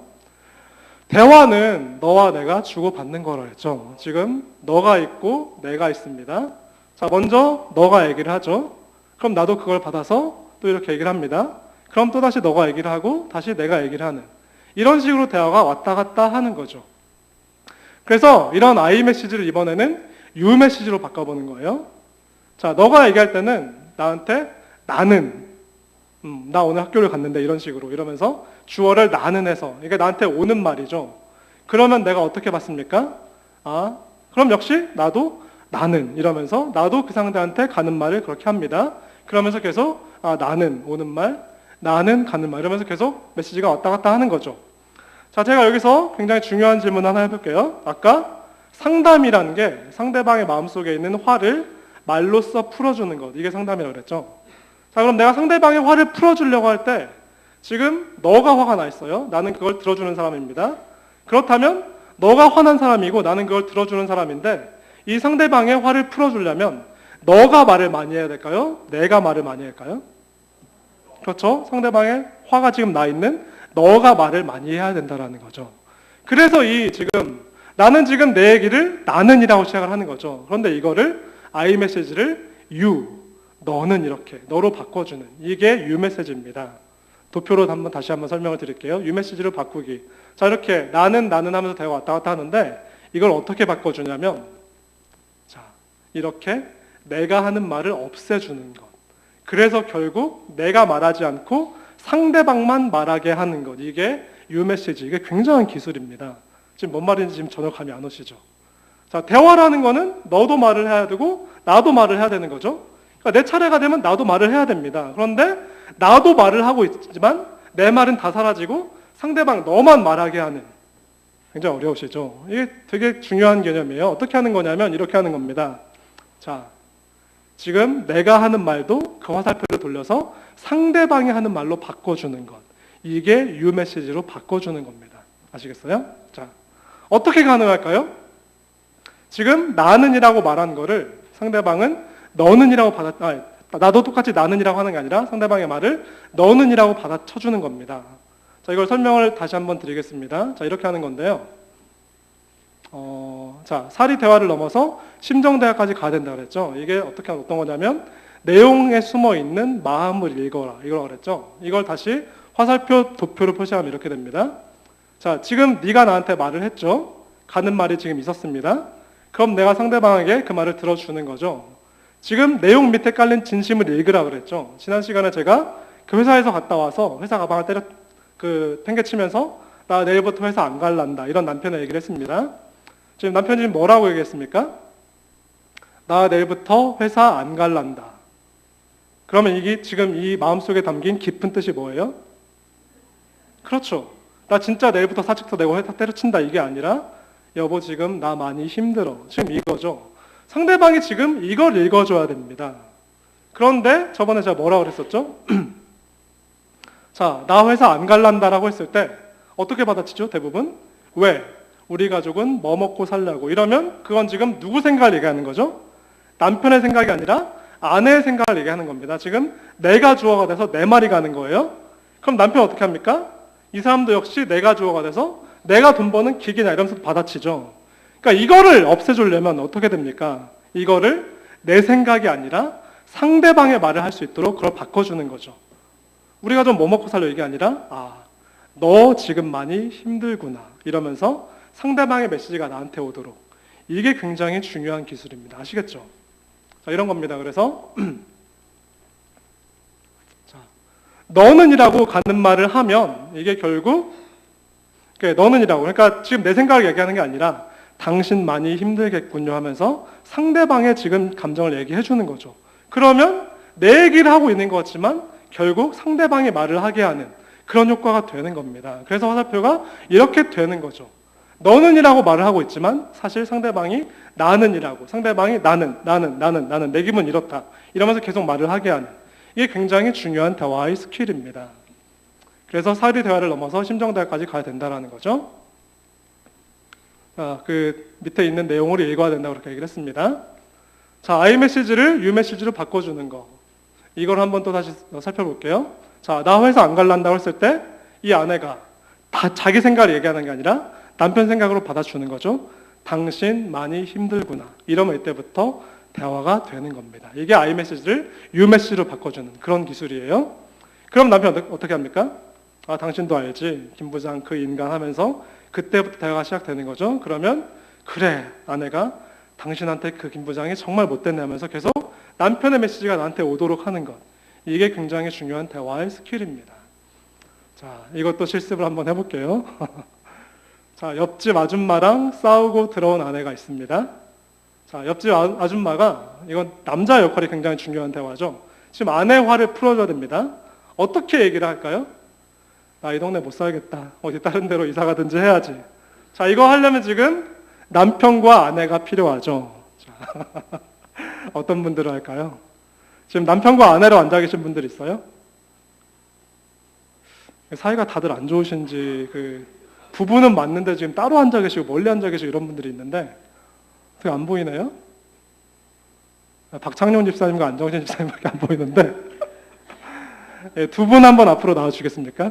대화는 너와 내가 주고받는 거라 했죠. 지금 너가 있고 내가 있습니다. 자, 먼저 너가 얘기를 하죠. 그럼 나도 그걸 받아서 또 이렇게 얘기를 합니다. 그럼 또 다시 너가 얘기를 하고 다시 내가 얘기를 하는 이런 식으로 대화가 왔다 갔다 하는 거죠. 그래서 이런 아이메시지를 이번에는 유메시지로 바꿔보는 거예요. 자, 너가 얘기할 때는 나한테 나는 나 오늘 학교를 갔는데 이런 식으로 이러면서 주어를 나는 해서 이게 나한테 오는 말이죠. 그러면 내가 어떻게 받습니까? 그럼 역시 나도 나는 이러면서 나도 그 상대한테 가는 말을 그렇게 합니다. 그러면서 계속 나는 오는 말, 나는 가는 말 이러면서 계속 메시지가 왔다 갔다 하는 거죠. 자, 제가 여기서 굉장히 중요한 질문 하나 해볼게요. 아까 상담이라는 게 상대방의 마음속에 있는 화를 말로써 풀어주는 것, 이게 상담이라고 그랬죠. 자, 그럼 내가 상대방의 화를 풀어주려고 할 때 지금 너가 화가 나 있어요. 나는 그걸 들어주는 사람입니다. 그렇다면 너가 화난 사람이고 나는 그걸 들어주는 사람인데 이 상대방의 화를 풀어주려면 너가 말을 많이 해야 될까요? 내가 말을 많이 할까요? 그렇죠? 상대방의 화가 지금 나 있는 너가 말을 많이 해야 된다는 거죠. 그래서 나는 지금 내 얘기를 나는이라고 시작을 하는 거죠. 그런데 이거를 아이메시지를 너는 이렇게 너로 바꿔주는 이게 유메시지입니다. 도표로 다시 한번 설명을 드릴게요. 유메시지를 바꾸기. 자, 이렇게 나는 하면서 대화가 왔다 갔다 하는데 이걸 어떻게 바꿔주냐면 자, 이렇게 내가 하는 말을 없애주는 것. 그래서 결국 내가 말하지 않고 상대방만 말하게 하는 것. 이게 유메시지. 이게 굉장한 기술입니다. 지금 뭔 말인지 지금 전혀 감이 안 오시죠? 자, 대화라는 거는 너도 말을 해야 되고 나도 말을 해야 되는 거죠. 그러니까 내 차례가 되면 나도 말을 해야 됩니다. 그런데 나도 말을 하고 있지만 내 말은 다 사라지고 상대방 너만 말하게 하는 굉장히 어려우시죠? 이게 되게 중요한 개념이에요. 어떻게 하는 거냐면 이렇게 하는 겁니다. 자, 지금 내가 하는 말도 그 화살표를 돌려서 상대방이 하는 말로 바꿔주는 것. 이게 유메시지로 바꿔주는 겁니다. 아시겠어요? 자, 어떻게 가능할까요? 지금 나는이라고 말한 거를 상대방은 너는이라고 나도 똑같이 나는이라고 하는 게 아니라 상대방의 말을 너는이라고 받아쳐주는 겁니다. 자, 이걸 설명을 다시 한번 드리겠습니다. 자, 이렇게 하는 건데요. 자, 사리 대화를 넘어서 심정 대화까지 가야 된다 그랬죠. 이게 어떤 거냐면 내용에 숨어 있는 마음을 읽어라 이걸 그랬죠. 이걸 다시 화살표, 도표로 표시하면 이렇게 됩니다. 자, 지금 네가 나한테 말을 했죠. 가는 말이 지금 있었습니다. 그럼 내가 상대방에게 그 말을 들어주는 거죠. 지금 내용 밑에 깔린 진심을 읽으라 그랬죠. 지난 시간에 제가 그 회사에서 갔다 와서 회사 가방을 팽개치면서 나 내일부터 회사 안 갈란다 이런 남편의 얘기를 했습니다. 지금 남편이 뭐라고 얘기했습니까? 나 내일부터 회사 안 갈란다. 그러면 이게 지금 이 마음속에 담긴 깊은 뜻이 뭐예요? 그렇죠. 나 진짜 내일부터 사직서 내고 회사 때려친다 이게 아니라 여보 지금 나 많이 힘들어. 지금 이거죠. 상대방이 지금 이걸 읽어줘야 됩니다. 그런데 저번에 제가 뭐라고 그랬었죠? 자, 나 회사 안 갈란다라고 했을 때 어떻게 받아치죠? 대부분? 왜? 우리 가족은 뭐 먹고 살려고 이러면 그건 지금 누구 생각을 얘기하는 거죠? 남편의 생각이 아니라 아내의 생각을 얘기하는 겁니다. 지금 내가 주어가 돼서 내 말이 가는 거예요. 그럼 남편 어떻게 합니까? 이 사람도 역시 내가 주어가 돼서 내가 돈 버는 기계냐 이러면서 받아치죠. 그러니까 이거를 없애주려면 어떻게 됩니까? 이거를 내 생각이 아니라 상대방의 말을 할 수 있도록 그걸 바꿔주는 거죠. 우리가 좀 뭐 먹고 살려 이게 아니라 너 지금 많이 힘들구나 이러면서 상대방의 메시지가 나한테 오도록 이게 굉장히 중요한 기술입니다. 아시겠죠? 자, 이런 겁니다. 그래서 자, 너는이라고 가는 말을 하면 이게 결국 너는이라고 그러니까 지금 내 생각을 얘기하는 게 아니라 당신 많이 힘들겠군요 하면서 상대방의 지금 감정을 얘기해 주는 거죠. 그러면 내 얘기를 하고 있는 것 같지만 결국 상대방이 말을 하게 하는 그런 효과가 되는 겁니다. 그래서 화살표가 이렇게 되는 거죠. 너는이라고 말을 하고 있지만 사실 상대방이 나는이라고 상대방이 나는 내 기분 이렇다 이러면서 계속 말을 하게 하는 이게 굉장히 중요한 대화의 스킬입니다. 그래서 사리 대화를 넘어서 심정 대화까지 가야 된다는 거죠. 그 밑에 있는 내용을 읽어야 된다고 그렇게 얘기를 했습니다. 자, I 메시지를 U 메시지로 바꿔주는 거. 이걸 한번 또 다시 살펴볼게요. 자, 나 회사 안 갈란다고 했을 때 이 아내가 다 자기 생각을 얘기하는 게 아니라 남편 생각으로 받아주는 거죠. 당신 많이 힘들구나. 이러면 이때부터 대화가 되는 겁니다. 이게 I 메시지를 U 메시지로 바꿔주는 그런 기술이에요. 그럼 남편 어떻게 합니까? 당신도 알지. 김 부장 그 인간 하면서 그때부터 대화가 시작되는 거죠. 그러면 그래 아내가 당신한테 그 김 부장이 정말 못됐네 하면서 계속 남편의 메시지가 나한테 오도록 하는 것. 이게 굉장히 중요한 대화의 스킬입니다. 자, 이것도 실습을 한번 해볼게요. 자, 옆집 아줌마랑 싸우고 들어온 아내가 있습니다. 자, 옆집 아줌마가 이건 남자 역할이 굉장히 중요한 대화죠. 지금 아내 화를 풀어줘야 됩니다. 어떻게 얘기를 할까요? 나 이 동네 못 살겠다. 어디 다른 데로 이사 가든지 해야지. 자, 이거 하려면 지금 남편과 아내가 필요하죠. 자, 어떤 분들을 할까요? 지금 남편과 아내로 앉아 계신 분들 있어요? 사이가 다들 안 좋으신지 부부는 맞는데 지금 따로 앉아 계시고 멀리 앉아 계시고 이런 분들이 있는데 어떻게 안 보이네요? 박창룡 집사님과 안정신 집사님밖에 안 보이는데 두 분 한번 앞으로 나와주시겠습니까?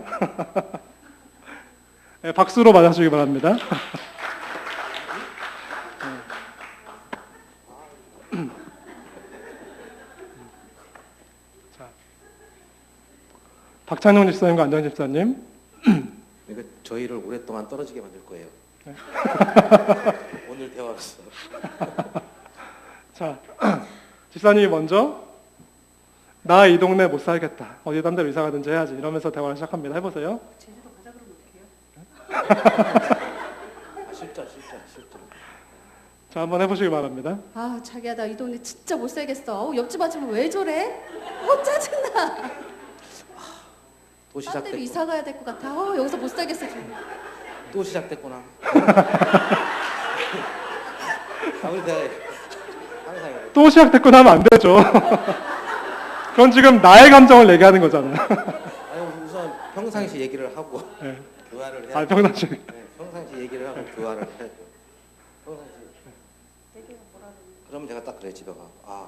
네, 박수로 맞아주시기 바랍니다. 자, 박창룡 집사님과 안정신 집사님. 이거 저희를 오랫동안 떨어지게 만들 거예요. 네. 오늘 대화로서. 자, 집사님이 먼저 나 이 동네 못 살겠다. 어디 딴 데로 이사 가든지 해야지. 이러면서 대화를 시작합니다. 해보세요. 제주도 가자 그러면 어떡해요? 실전. 자, 한번 해보시기 바랍니다. 자기야 나 이 동네 진짜 못 살겠어. 옆집 아줌마 왜 저래? 짜증나. 또 딴 데로 시작됐고. 이사 가야 될 것 같아. 여기서 못 살겠어. 또 시작됐구나. 아무리 내가 항상 이래. 또 시작됐구나 하면 안 되죠. 그건 지금 나의 감정을 얘기하는 거잖아요. 아니 우선 평상시 얘기를 하고 네. 교화를 해야 아, 평상시. 네, 평상시 얘기를 하고 교화를 해야죠. 평상시. 그러면 제가 딱 그래 집에 가. 아,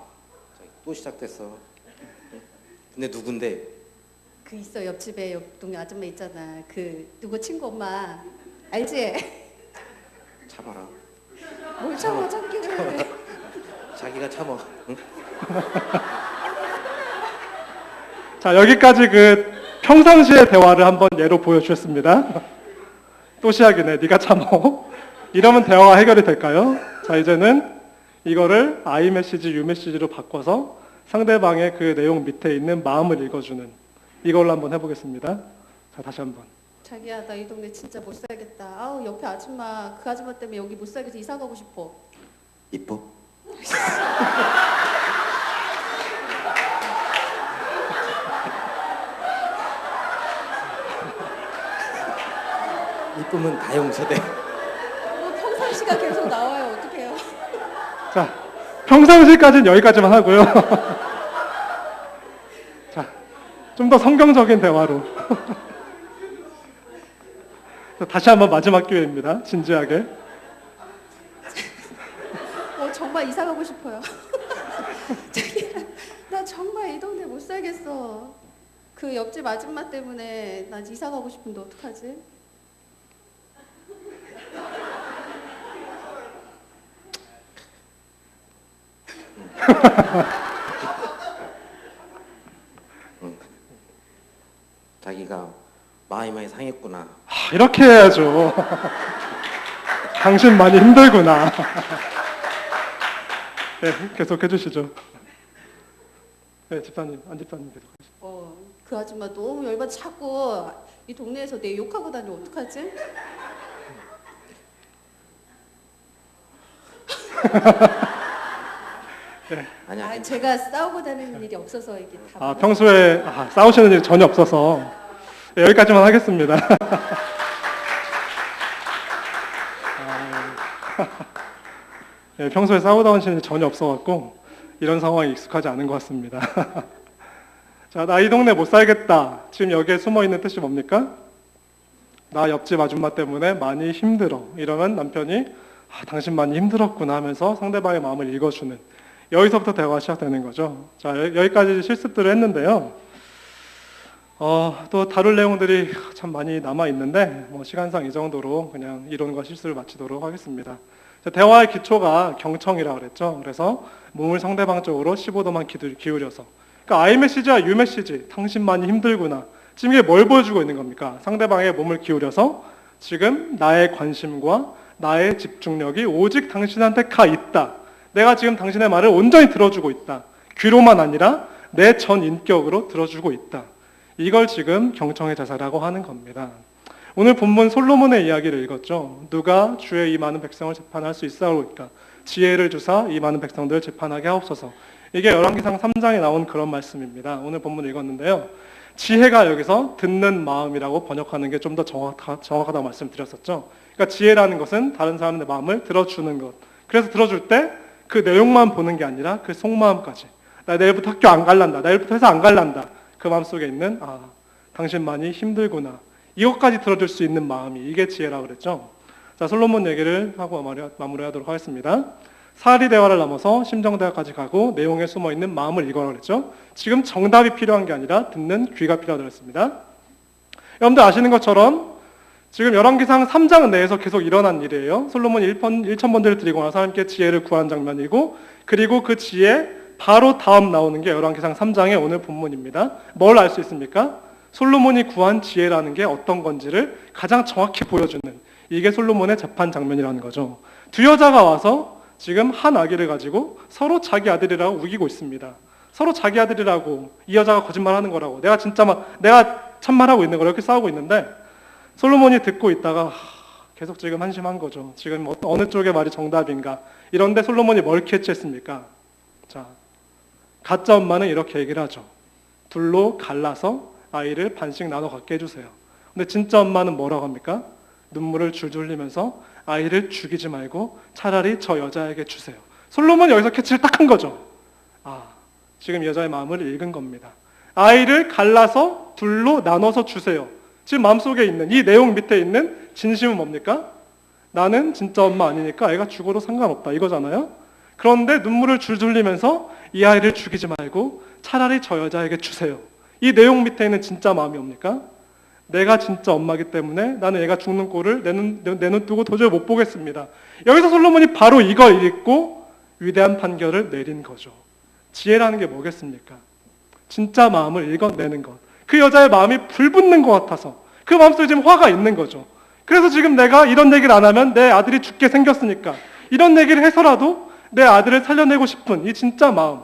저기 또 시작됐어. 응? 근데 누군데? 그 있어 옆집에 옆 동네 아줌마 있잖아. 그 누구 친구 엄마 알지? 참아라. 뭘 참아 참기를. 자기가 참어. 응? 자, 여기까지 그 평상시의 대화를 한번 예로 보여주셨습니다. 또 시작이네. 네가 참어. 이러면 대화가 해결이 될까요? 자, 이제는 이거를 I 메시지, U 메시지로 바꿔서 상대방의 그 내용 밑에 있는 마음을 읽어주는 이걸로 한번 해보겠습니다. 자, 다시 한번. 자기야 나 이 동네 진짜 못 살겠다. 아우 옆에 아줌마 그 아줌마 때문에 여기 못 살겠어 이사 가고 싶어. 이뻐? 이쁘면 다 용서돼. 평상시가 계속 나와요. 어떡해요? 자, 평상시까지는 여기까지만 하고요. 자, 좀 더 성경적인 대화로. 자, 다시 한번 마지막 기회입니다. 진지하게. 정말 이사 가고 싶어요. 자기야 나 정말 이 동네 못 살겠어. 그 옆집 아줌마 때문에 나 이사 가고 싶은데 어떡하지? 자기가 마음이 많이 상했구나. 아, 이렇게 해야죠. 당신 많이 힘들구나. 네, 계속 해주시죠. 네, 집사님, 안 집사님 계속 하시죠. 그 아줌마 너무 열받아 자꾸 이 동네에서 내 욕하고 다니면 어떡하지? 아니야. 아, 제가 싸우고 다니는 일이 없어서 이게 다. 아, 평소에 싸우시는 일이 전혀 없어서 네, 여기까지만 하겠습니다. 네, 평소에 싸우다 오시는 일이 전혀 없어갖고 이런 상황에 익숙하지 않은 것 같습니다. 자, 나 이 동네 못 살겠다. 지금 여기에 숨어 있는 뜻이 뭡니까? 나 옆집 아줌마 때문에 많이 힘들어. 이러면 남편이 당신 많이 힘들었구나 하면서 상대방의 마음을 읽어주는 여기서부터 대화가 시작되는 거죠. 자, 여기까지 실습들을 했는데요. 또 다룰 내용들이 참 많이 남아 있는데 시간상 이 정도로 그냥 이론과 실수를 마치도록 하겠습니다. 자, 대화의 기초가 경청이라고 그랬죠. 그래서 몸을 상대방 쪽으로 15도만 기울여서. 그러니까 I 메시지와 U 메시지, 당신 많이 힘들구나. 지금 이게 뭘 보여주고 있는 겁니까? 상대방의 몸을 기울여서 지금 나의 관심과 나의 집중력이 오직 당신한테 가 있다. 내가 지금 당신의 말을 온전히 들어주고 있다. 귀로만 아니라 내 전 인격으로 들어주고 있다. 이걸 지금 경청의 자세라고 하는 겁니다. 오늘 본문 솔로몬의 이야기를 읽었죠. 누가 주의 이 많은 백성을 재판할 수 있사오리까? 지혜를 주사 이 많은 백성들을 재판하게 하옵소서. 이게 열왕기상 3장에 나온 그런 말씀입니다. 오늘 본문 읽었는데요. 지혜가 여기서 듣는 마음이라고 번역하는 게 좀 더 정확하다고 말씀드렸었죠. 그러니까 지혜라는 것은 다른 사람의 마음을 들어주는 것. 그래서 들어줄 때 그 내용만 보는 게 아니라 그 속마음까지. 나 내일부터 학교 안 갈란다. 나 내일부터 회사 안 갈란다. 그 마음속에 있는 당신 많이 힘들구나. 이것까지 들어줄 수 있는 마음이 이게 지혜라고 그랬죠. 자, 솔로몬 얘기를 하고 마무리하도록 하겠습니다. 사리 대화를 넘어서 심정 대화까지 가고 내용에 숨어 있는 마음을 읽어라 그랬죠. 지금 정답이 필요한 게 아니라 듣는 귀가 필요하다고 했습니다. 여러분들 아시는 것처럼 지금 열왕기상 3장 내에서 계속 일어난 일이에요. 솔로몬이 1,000번제를 드리고 나서 하나님께 지혜를 구한 장면이고, 그리고 그 지혜 바로 다음 나오는 게 열왕기상 3장의 오늘 본문입니다. 뭘 알 수 있습니까? 솔로몬이 구한 지혜라는 게 어떤 건지를 가장 정확히 보여주는, 이게 솔로몬의 재판 장면이라는 거죠. 두 여자가 와서 지금 한 아기를 가지고 서로 자기 아들이라고 우기고 있습니다. 서로 자기 아들이라고, 이 여자가 거짓말하는 거라고, 내가 참말하고 있는 거라고 이렇게 싸우고 있는데, 솔로몬이 듣고 있다가 계속 지금 한심한 거죠. 지금 어느 쪽의 말이 정답인가. 이런데 솔로몬이 뭘 캐치했습니까? 자, 가짜 엄마는 이렇게 얘기를 하죠. 둘로 갈라서 아이를 반씩 나눠 갖게 해주세요. 근데 진짜 엄마는 뭐라고 합니까? 눈물을 줄줄 흘리면서 아이를 죽이지 말고 차라리 저 여자에게 주세요. 솔로몬이 여기서 캐치를 딱 한 거죠. 아, 지금 여자의 마음을 읽은 겁니다. 아이를 갈라서 둘로 나눠서 주세요. 지금 마음속에 있는 이 내용 밑에 있는 진심은 뭡니까? 나는 진짜 엄마 아니니까 애가 죽어도 상관없다 이거잖아요. 그런데 눈물을 줄줄 흘리면서 이 아이를 죽이지 말고 차라리 저 여자에게 주세요. 이 내용 밑에 있는 진짜 마음이 뭡니까? 내가 진짜 엄마기 때문에 나는 애가 죽는 꼴을 내 눈 뜨고 도저히 못 보겠습니다. 여기서 솔로몬이 바로 이걸 읽고 위대한 판결을 내린 거죠. 지혜라는 게 뭐겠습니까? 진짜 마음을 읽어내는 것. 그 여자의 마음이 불붙는 것 같아서 그 마음속에 지금 화가 있는 거죠. 그래서 지금 내가 이런 얘기를 안 하면 내 아들이 죽게 생겼으니까 이런 얘기를 해서라도 내 아들을 살려내고 싶은 이 진짜 마음.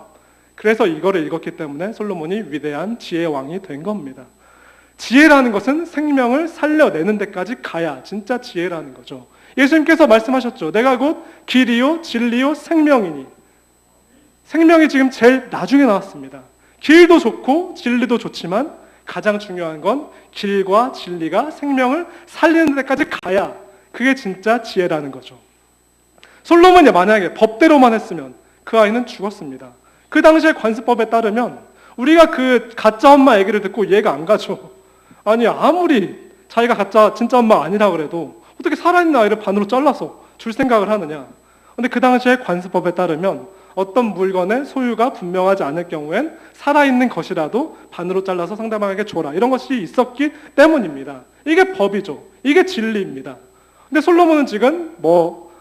그래서 이거를 읽었기 때문에 솔로몬이 위대한 지혜의 왕이 된 겁니다. 지혜라는 것은 생명을 살려내는 데까지 가야 진짜 지혜라는 거죠. 예수님께서 말씀하셨죠. 내가 곧 길이요 진리요 생명이니. 생명이 지금 제일 나중에 나왔습니다. 길도 좋고 진리도 좋지만 가장 중요한 건 길과 진리가 생명을 살리는 데까지 가야 그게 진짜 지혜라는 거죠. 솔로몬이 만약에 법대로만 했으면 그 아이는 죽었습니다. 그 당시의 관습법에 따르면 우리가 그 가짜 엄마 얘기를 듣고 이해가 안 가죠. 아니 아무리 자기가 진짜 엄마 아니라 그래도 어떻게 살아있는 아이를 반으로 잘라서 줄 생각을 하느냐. 근데 그 당시의 관습법에 따르면 어떤 물건의 소유가 분명하지 않을 경우엔 살아있는 것이라도 반으로 잘라서 상대방에게 줘라. 이런 것이 있었기 때문입니다. 이게 법이죠. 이게 진리입니다. 근데 솔로몬은 지금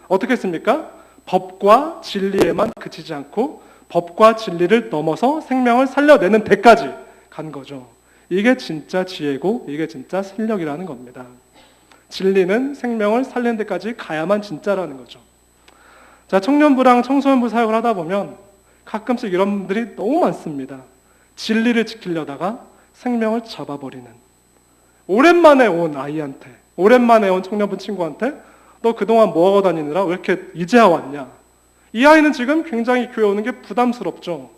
어떻게 했습니까? 법과 진리에만 그치지 않고 법과 진리를 넘어서 생명을 살려내는 데까지 간 거죠. 이게 진짜 지혜고 이게 진짜 실력이라는 겁니다. 진리는 생명을 살리는 데까지 가야만 진짜라는 거죠. 자, 청년부랑 청소년부 사역을 하다 보면 가끔씩 이런 분들이 너무 많습니다. 진리를 지키려다가 생명을 잡아버리는. 오랜만에 온 아이한테, 오랜만에 온 청년부 친구한테 너 그동안 뭐하고 다니느라 왜 이렇게 이제야 왔냐. 이 아이는 지금 굉장히 교회 오는 게 부담스럽죠.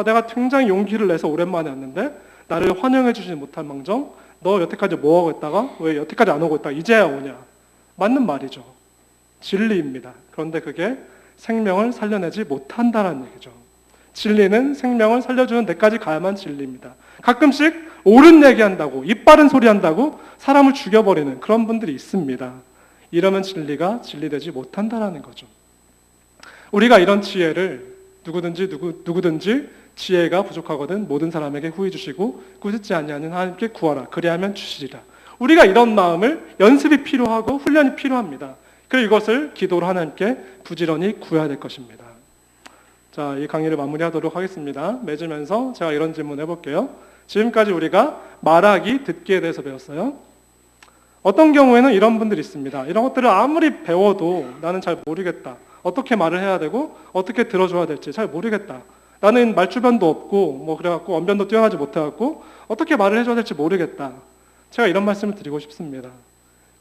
내가 굉장히 용기를 내서 오랜만에 왔는데 나를 환영해 주지 못한 망정 너 여태까지 뭐하고 있다가 왜 여태까지 안 오고 있다가 이제야 오냐. 맞는 말이죠. 진리입니다. 그런데 그게 생명을 살려내지 못한다는 얘기죠. 진리는 생명을 살려주는 데까지 가야만 진리입니다. 가끔씩 옳은 얘기한다고 이빠른 소리 한다고 사람을 죽여버리는 그런 분들이 있습니다. 이러면 진리가 진리되지 못한다는 거죠. 우리가 이런 지혜를 누구든지 지혜가 부족하거든 모든 사람에게 후히 주시고 꾸짖지 아니하는 하나님께 구하라 그리하면 주시리라. 우리가 이런 마음을 연습이 필요하고 훈련이 필요합니다. 그리고 이것을 기도로 하나님께 부지런히 구해야 될 것입니다. 자, 이 강의를 마무리하도록 하겠습니다. 맺으면서 제가 이런 질문 해볼게요. 지금까지 우리가 말하기, 듣기에 대해서 배웠어요. 어떤 경우에는 이런 분들이 있습니다. 이런 것들을 아무리 배워도 나는 잘 모르겠다. 어떻게 말을 해야 되고 어떻게 들어줘야 될지 잘 모르겠다. 나는 말주변도 없고 그래갖고 언변도 뛰어나지 못해갖고 어떻게 말을 해줘야 될지 모르겠다. 제가 이런 말씀을 드리고 싶습니다.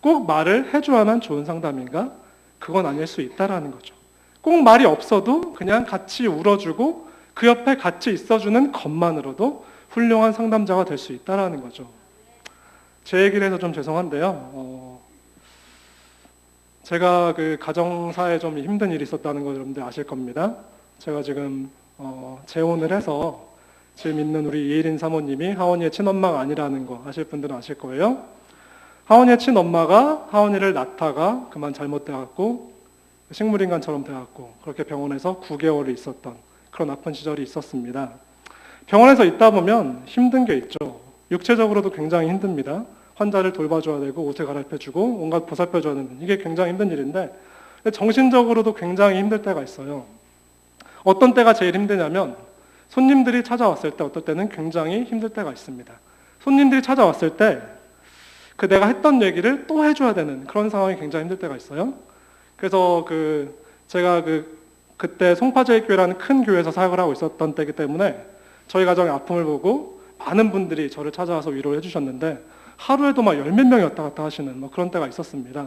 꼭 말을 해줘야만 좋은 상담인가? 그건 아닐 수 있다라는 거죠. 꼭 말이 없어도 그냥 같이 울어주고 그 옆에 같이 있어주는 것만으로도 훌륭한 상담자가 될 수 있다라는 거죠. 제 얘기를 해서 좀 죄송한데요. 제가 그 가정사에 좀 힘든 일이 있었다는 거 여러분들 아실 겁니다. 제가 지금 재혼을 해서 지금 있는 우리 이혜린 사모님이 하원이의 친엄마가 아니라는 거 아실 분들은 아실 거예요. 하원이의 친엄마가 하원이를 낳다가 그만 잘못돼갖고 식물인간처럼 돼갖고 그렇게 병원에서 9개월을 있었던 그런 아픈 시절이 있었습니다. 병원에서 있다 보면 힘든 게 있죠. 육체적으로도 굉장히 힘듭니다. 환자를 돌봐줘야 되고 옷을 갈아입혀주고 온갖 보살펴줘야 되는 이게 굉장히 힘든 일인데 정신적으로도 굉장히 힘들 때가 있어요. 어떤 때가 제일 힘드냐면 손님들이 찾아왔을 때 어떨 때는 굉장히 힘들 때가 있습니다. 손님들이 찾아왔을 때 내가 했던 얘기를 또 해줘야 되는 그런 상황이 굉장히 힘들 때가 있어요. 그래서 제가 그때 송파제일교회라는 큰 교회에서 사역을 하고 있었던 때이기 때문에 저희 가정의 아픔을 보고 많은 분들이 저를 찾아와서 위로를 해주셨는데 하루에도 막 10몇 명이 왔다 갔다 하시는 그런 때가 있었습니다.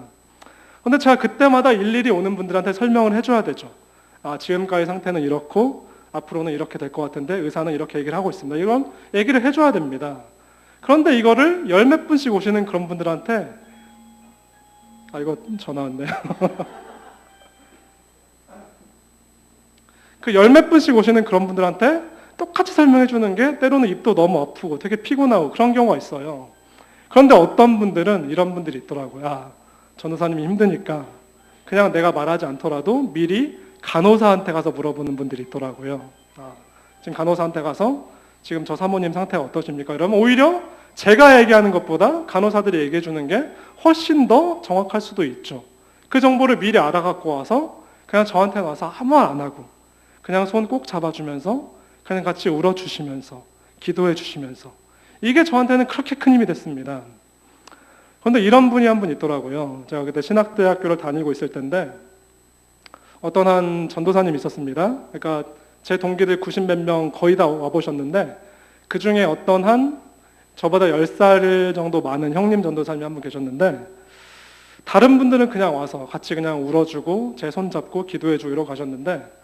그런데 제가 그때마다 일일이 오는 분들한테 설명을 해줘야 되죠. 지금까지 상태는 이렇고 앞으로는 이렇게 될 것 같은데 의사는 이렇게 얘기를 하고 있습니다. 이런 얘기를 해줘야 됩니다. 그런데 이거를 10몇 분씩 오시는 그런 분들한테 아, 이거 전화 왔네요. 그 열 몇 분씩 오시는 그런 분들한테 똑같이 설명해 주는 게 때로는 입도 너무 아프고 되게 피곤하고 그런 경우가 있어요. 그런데 어떤 분들은 이런 분들이 있더라고요. 아, 전도사님이 힘드니까 그냥 내가 말하지 않더라도 미리 간호사한테 가서 물어보는 분들이 있더라고요. 아, 지금 간호사한테 가서 지금 저 사모님 상태가 어떠십니까? 이러면 오히려 제가 얘기하는 것보다 간호사들이 얘기해 주는 게 훨씬 더 정확할 수도 있죠. 그 정보를 미리 알아갖고 와서 그냥 저한테 와서 아무 말 안 하고 그냥 손 꼭 잡아주면서 그냥 같이 울어주시면서 기도해 주시면서 이게 저한테는 그렇게 큰 힘이 됐습니다. 그런데 이런 분이 한 분 있더라고요. 제가 그때 신학대학교를 다니고 있을 때인데 어떤 한 전도사님이 있었습니다. 그러니까 제 동기들 90몇 명 거의 다 와보셨는데 그 중에 어떤 한 저보다 10살 정도 많은 형님 전도사님이 한 분 계셨는데 다른 분들은 그냥 와서 같이 그냥 울어주고 제 손 잡고 기도해주고 이러고 가셨는데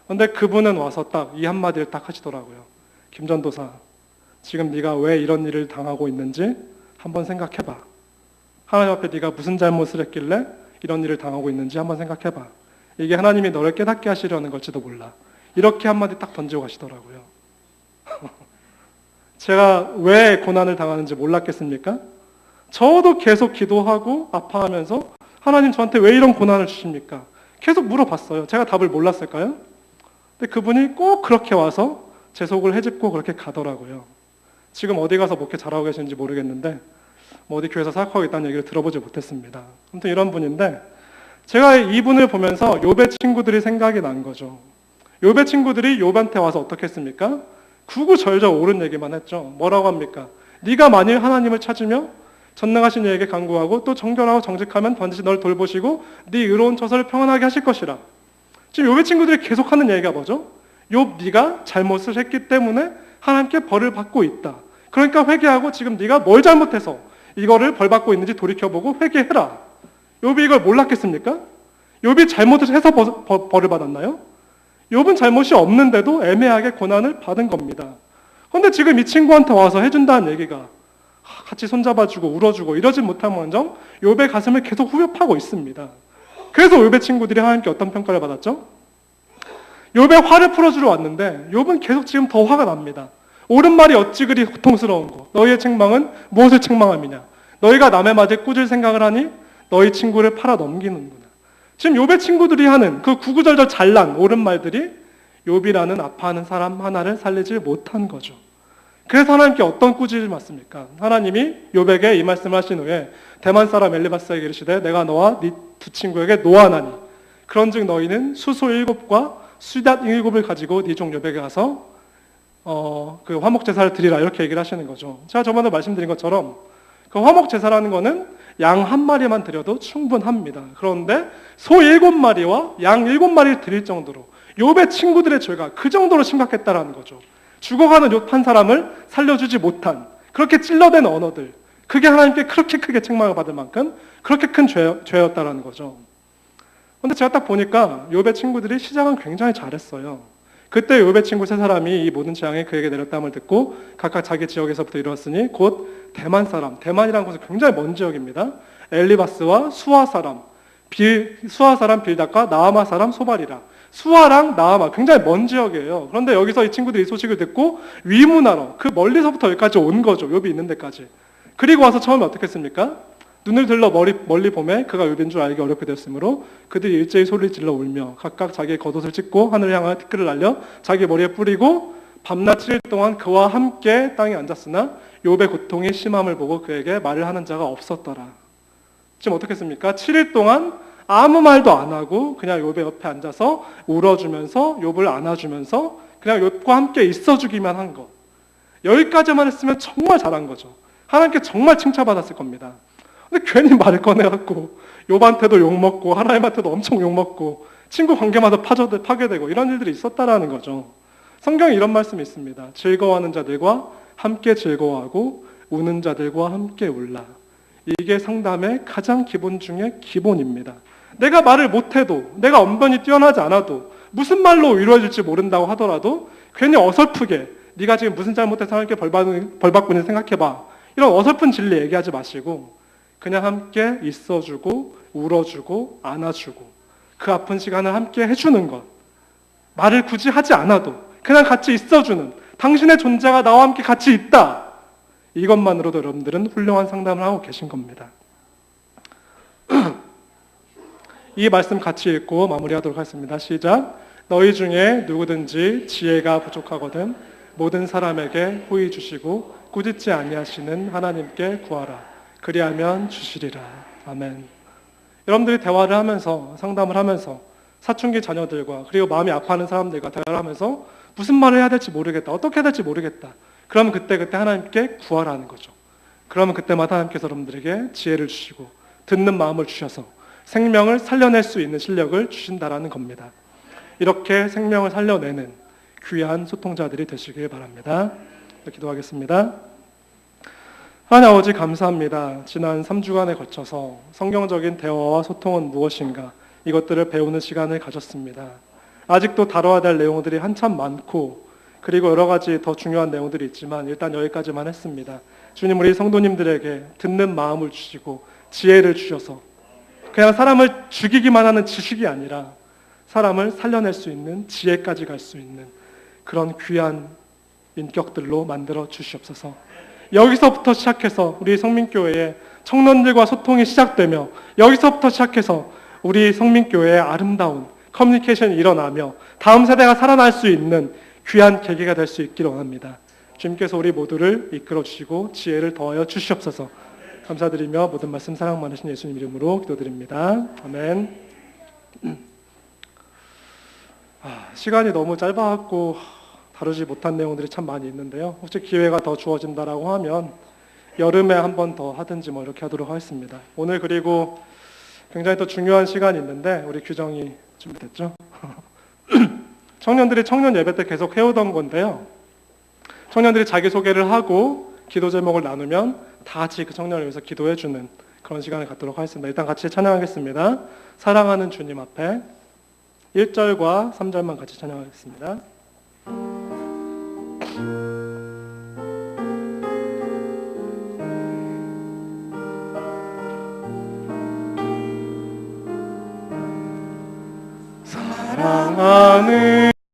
그런데 그분은 와서 딱 이 한마디를 딱 하시더라고요. 김 전도사, 지금 네가 왜 이런 일을 당하고 있는지 한번 생각해봐. 하나님 앞에 네가 무슨 잘못을 했길래 이런 일을 당하고 있는지 한번 생각해봐. 이게 하나님이 너를 깨닫게 하시려는 걸지도 몰라. 이렇게 한마디 딱 던지고 가시더라고요. 제가 왜 고난을 당하는지 몰랐겠습니까? 저도 계속 기도하고 아파하면서 하나님 저한테 왜 이런 고난을 주십니까? 계속 물어봤어요. 제가 답을 몰랐을까요? 근데 그분이 꼭 그렇게 와서 제 속을 헤집고 그렇게 가더라고요. 지금 어디 가서 목회 잘하고 계시는지 모르겠는데 뭐 어디 교회에서 사역하고 있다는 얘기를 들어보지 못했습니다. 아무튼 이런 분인데 제가 이분을 보면서 욥의 친구들이 생각이 난 거죠. 욥의 친구들이 욥한테 와서 어떻게 했습니까? 구구절절 옳은 얘기만 했죠. 뭐라고 합니까? 네가 만일 하나님을 찾으며 전능하신 이에게 간구하고 또 정결하고 정직하면 반드시 널 돌보시고 네 의로운 처소를 평안하게 하실 것이라. 지금 욥의 친구들이 계속하는 얘기가 뭐죠? 욥 네가 잘못을 했기 때문에 하나님께 벌을 받고 있다. 그러니까 회개하고 지금 네가 뭘 잘못해서 이거를 벌 받고 있는지 돌이켜보고 회개해라. 욥이 이걸 몰랐겠습니까? 욥이 잘못을 해서 벌을 받았나요? 욥은 잘못이 없는데도 애매하게 고난을 받은 겁니다. 그런데 지금 이 친구한테 와서 해준다는 얘기가 같이 손잡아주고 울어주고 이러지 못한 망정 욥의 가슴을 계속 후벼파고 있습니다. 그래서 욥의 친구들이 하나님께 어떤 평가를 받았죠? 욥의 화를 풀어주러 왔는데 욥은 계속 지금 더 화가 납니다. 옳은 말이 어찌 그리 고통스러운고 너희의 책망은 무엇을 책망함이냐? 너희가 남의 말에 꾸질 생각을 하니 너희 친구를 팔아 넘기는구나. 지금 욥의 친구들이 하는 그 구구절절 잘난 옳은 말들이 욥이라는 아파하는 사람 하나를 살리지 못한 거죠. 그래서 하나님께 어떤 꾸짖을 맞습니까? 하나님이 욥에게 이 말씀을 하신 후에 대만 사람 엘리바스에게 이르시되 내가 너와 네 두 친구에게 노하나니 그런즉 너희는 수소 7과 수닷 7을 가지고 네 종 욥에게 가서 그 화목 제사를 드리라 이렇게 얘기를 하시는 거죠. 제가 저번에 말씀드린 것처럼 그 화목 제사라는 거는 양 한 마리만 드려도 충분합니다. 그런데 소 7마리와 양 7마리를 드릴 정도로 욥의 친구들의 죄가 그 정도로 심각했다라는 거죠. 죽어가는 욥 한 사람을 살려주지 못한 그렇게 찔러댄 언어들, 그게 하나님께 그렇게 크게 책망을 받을 만큼 그렇게 큰 죄였다라는 거죠. 그런데 제가 딱 보니까 욥의 친구들이 시작은 굉장히 잘했어요. 그때 욥의 친구 세 사람이 이 모든 재앙이 그에게 내렸다함을 듣고 각각 자기 지역에서부터 이루었으니 곧 대만 사람, 대만이라는 곳은 굉장히 먼 지역입니다. 엘리바스와 수아 사람 빌닷과 나아마 사람 소발이라. 수아랑 나아마 굉장히 먼 지역이에요. 그런데 여기서 이 친구들이 이 소식을 듣고 위문하러 그 멀리서부터 여기까지 온 거죠. 욥이 있는 데까지. 그리고 와서 처음에 어떻게 했습니까? 눈을 들러 멀리 보매 그가 욥인 줄 알기 어렵게 되었으므로 그들이 일제히 소리를 질러 울며 각각 자기의 겉옷을 찢고 하늘을 향하여 티끌을 날려 자기 머리에 뿌리고 밤낮 7일 동안 그와 함께 땅에 앉았으나 욥의 고통이 심함을 보고 그에게 말을 하는 자가 없었더라. 지금 어떻게 했습니까? 7일 동안 아무 말도 안 하고 그냥 욥의 옆에 앉아서 울어주면서 욥을 안아주면서 그냥 욥과 함께 있어주기만 한 것. 여기까지만 했으면 정말 잘한 거죠. 하나님께 정말 칭찬받았을 겁니다. 근데 괜히 말을 꺼내갖고 욥한테도 욕먹고 하나님한테도 엄청 욕먹고 친구 관계마다 파괴되고 이런 일들이 있었다라는 거죠. 성경에 이런 말씀이 있습니다. 즐거워하는 자들과 함께 즐거워하고 우는 자들과 함께 울라. 이게 상담의 가장 기본 중에 기본입니다. 내가 말을 못해도 내가 언변이 뛰어나지 않아도 무슨 말로 위로해줄지 모른다고 하더라도 괜히 어설프게 네가 지금 무슨 잘못해서 하나님께 벌 받고 있는지 생각해봐. 이런 어설픈 진리 얘기하지 마시고 그냥 함께 있어주고 울어주고 안아주고 그 아픈 시간을 함께 해주는 것. 말을 굳이 하지 않아도 그냥 같이 있어주는, 당신의 존재가 나와 함께 같이 있다. 이것만으로도 여러분들은 훌륭한 상담을 하고 계신 겁니다. 이 말씀 같이 읽고 마무리하도록 하겠습니다. 시작. 너희 중에 누구든지 지혜가 부족하거든 모든 사람에게 호의 주시고 꾸짖지 아니하시는 하나님께 구하라. 그리하면 주시리라. 아멘. 여러분들이 대화를 하면서, 상담을 하면서 사춘기 자녀들과 그리고 마음이 아파하는 사람들과 대화를 하면서 무슨 말을 해야 될지 모르겠다, 어떻게 해야 될지 모르겠다, 그러면 그때 하나님께 구하라는 거죠. 그러면 그때마다 하나님께서 여러분들에게 지혜를 주시고 듣는 마음을 주셔서 생명을 살려낼 수 있는 실력을 주신다라는 겁니다. 이렇게 생명을 살려내는 귀한 소통자들이 되시길 바랍니다. 기도하겠습니다. 하나님 아버지 감사합니다. 지난 3주간에 거쳐서 성경적인 대화와 소통은 무엇인가 이것들을 배우는 시간을 가졌습니다. 아직도 다뤄야 될 내용들이 한참 많고 그리고 여러 가지 더 중요한 내용들이 있지만 일단 여기까지만 했습니다. 주님, 우리 성도님들에게 듣는 마음을 주시고 지혜를 주셔서 그냥 사람을 죽이기만 하는 지식이 아니라 사람을 살려낼 수 있는 지혜까지 갈 수 있는 그런 귀한 인격들로 만들어 주시옵소서. 여기서부터 시작해서 우리 성민교회의 청년들과 소통이 시작되며 여기서부터 시작해서 우리 성민교회의 아름다운 커뮤니케이션이 일어나며 다음 세대가 살아날 수 있는 귀한 계기가 될 수 있기를 원합니다. 주님께서 우리 모두를 이끌어 주시고 지혜를 더하여 주시옵소서. 감사드리며 모든 말씀 사랑 많으신 예수님 이름으로 기도드립니다. 아멘. 시간이 너무 짧아갖고 다루지 못한 내용들이 참 많이 있는데요. 혹시 기회가 더 주어진다라고 하면 여름에 한 번 더 하든지 뭐 이렇게 하도록 하겠습니다. 오늘 그리고 굉장히 또 중요한 시간이 있는데 우리 규정이 준비됐죠? 청년들이 청년 예배 때 계속 해오던 건데요. 청년들이 자기소개를 하고 기도 제목을 나누면 다 같이 그 청년을 위해서 기도해주는 그런 시간을 갖도록 하겠습니다. 일단 같이 찬양하겠습니다. 사랑하는 주님 앞에 1절과 3절만 같이 찬양하겠습니다. 사랑하는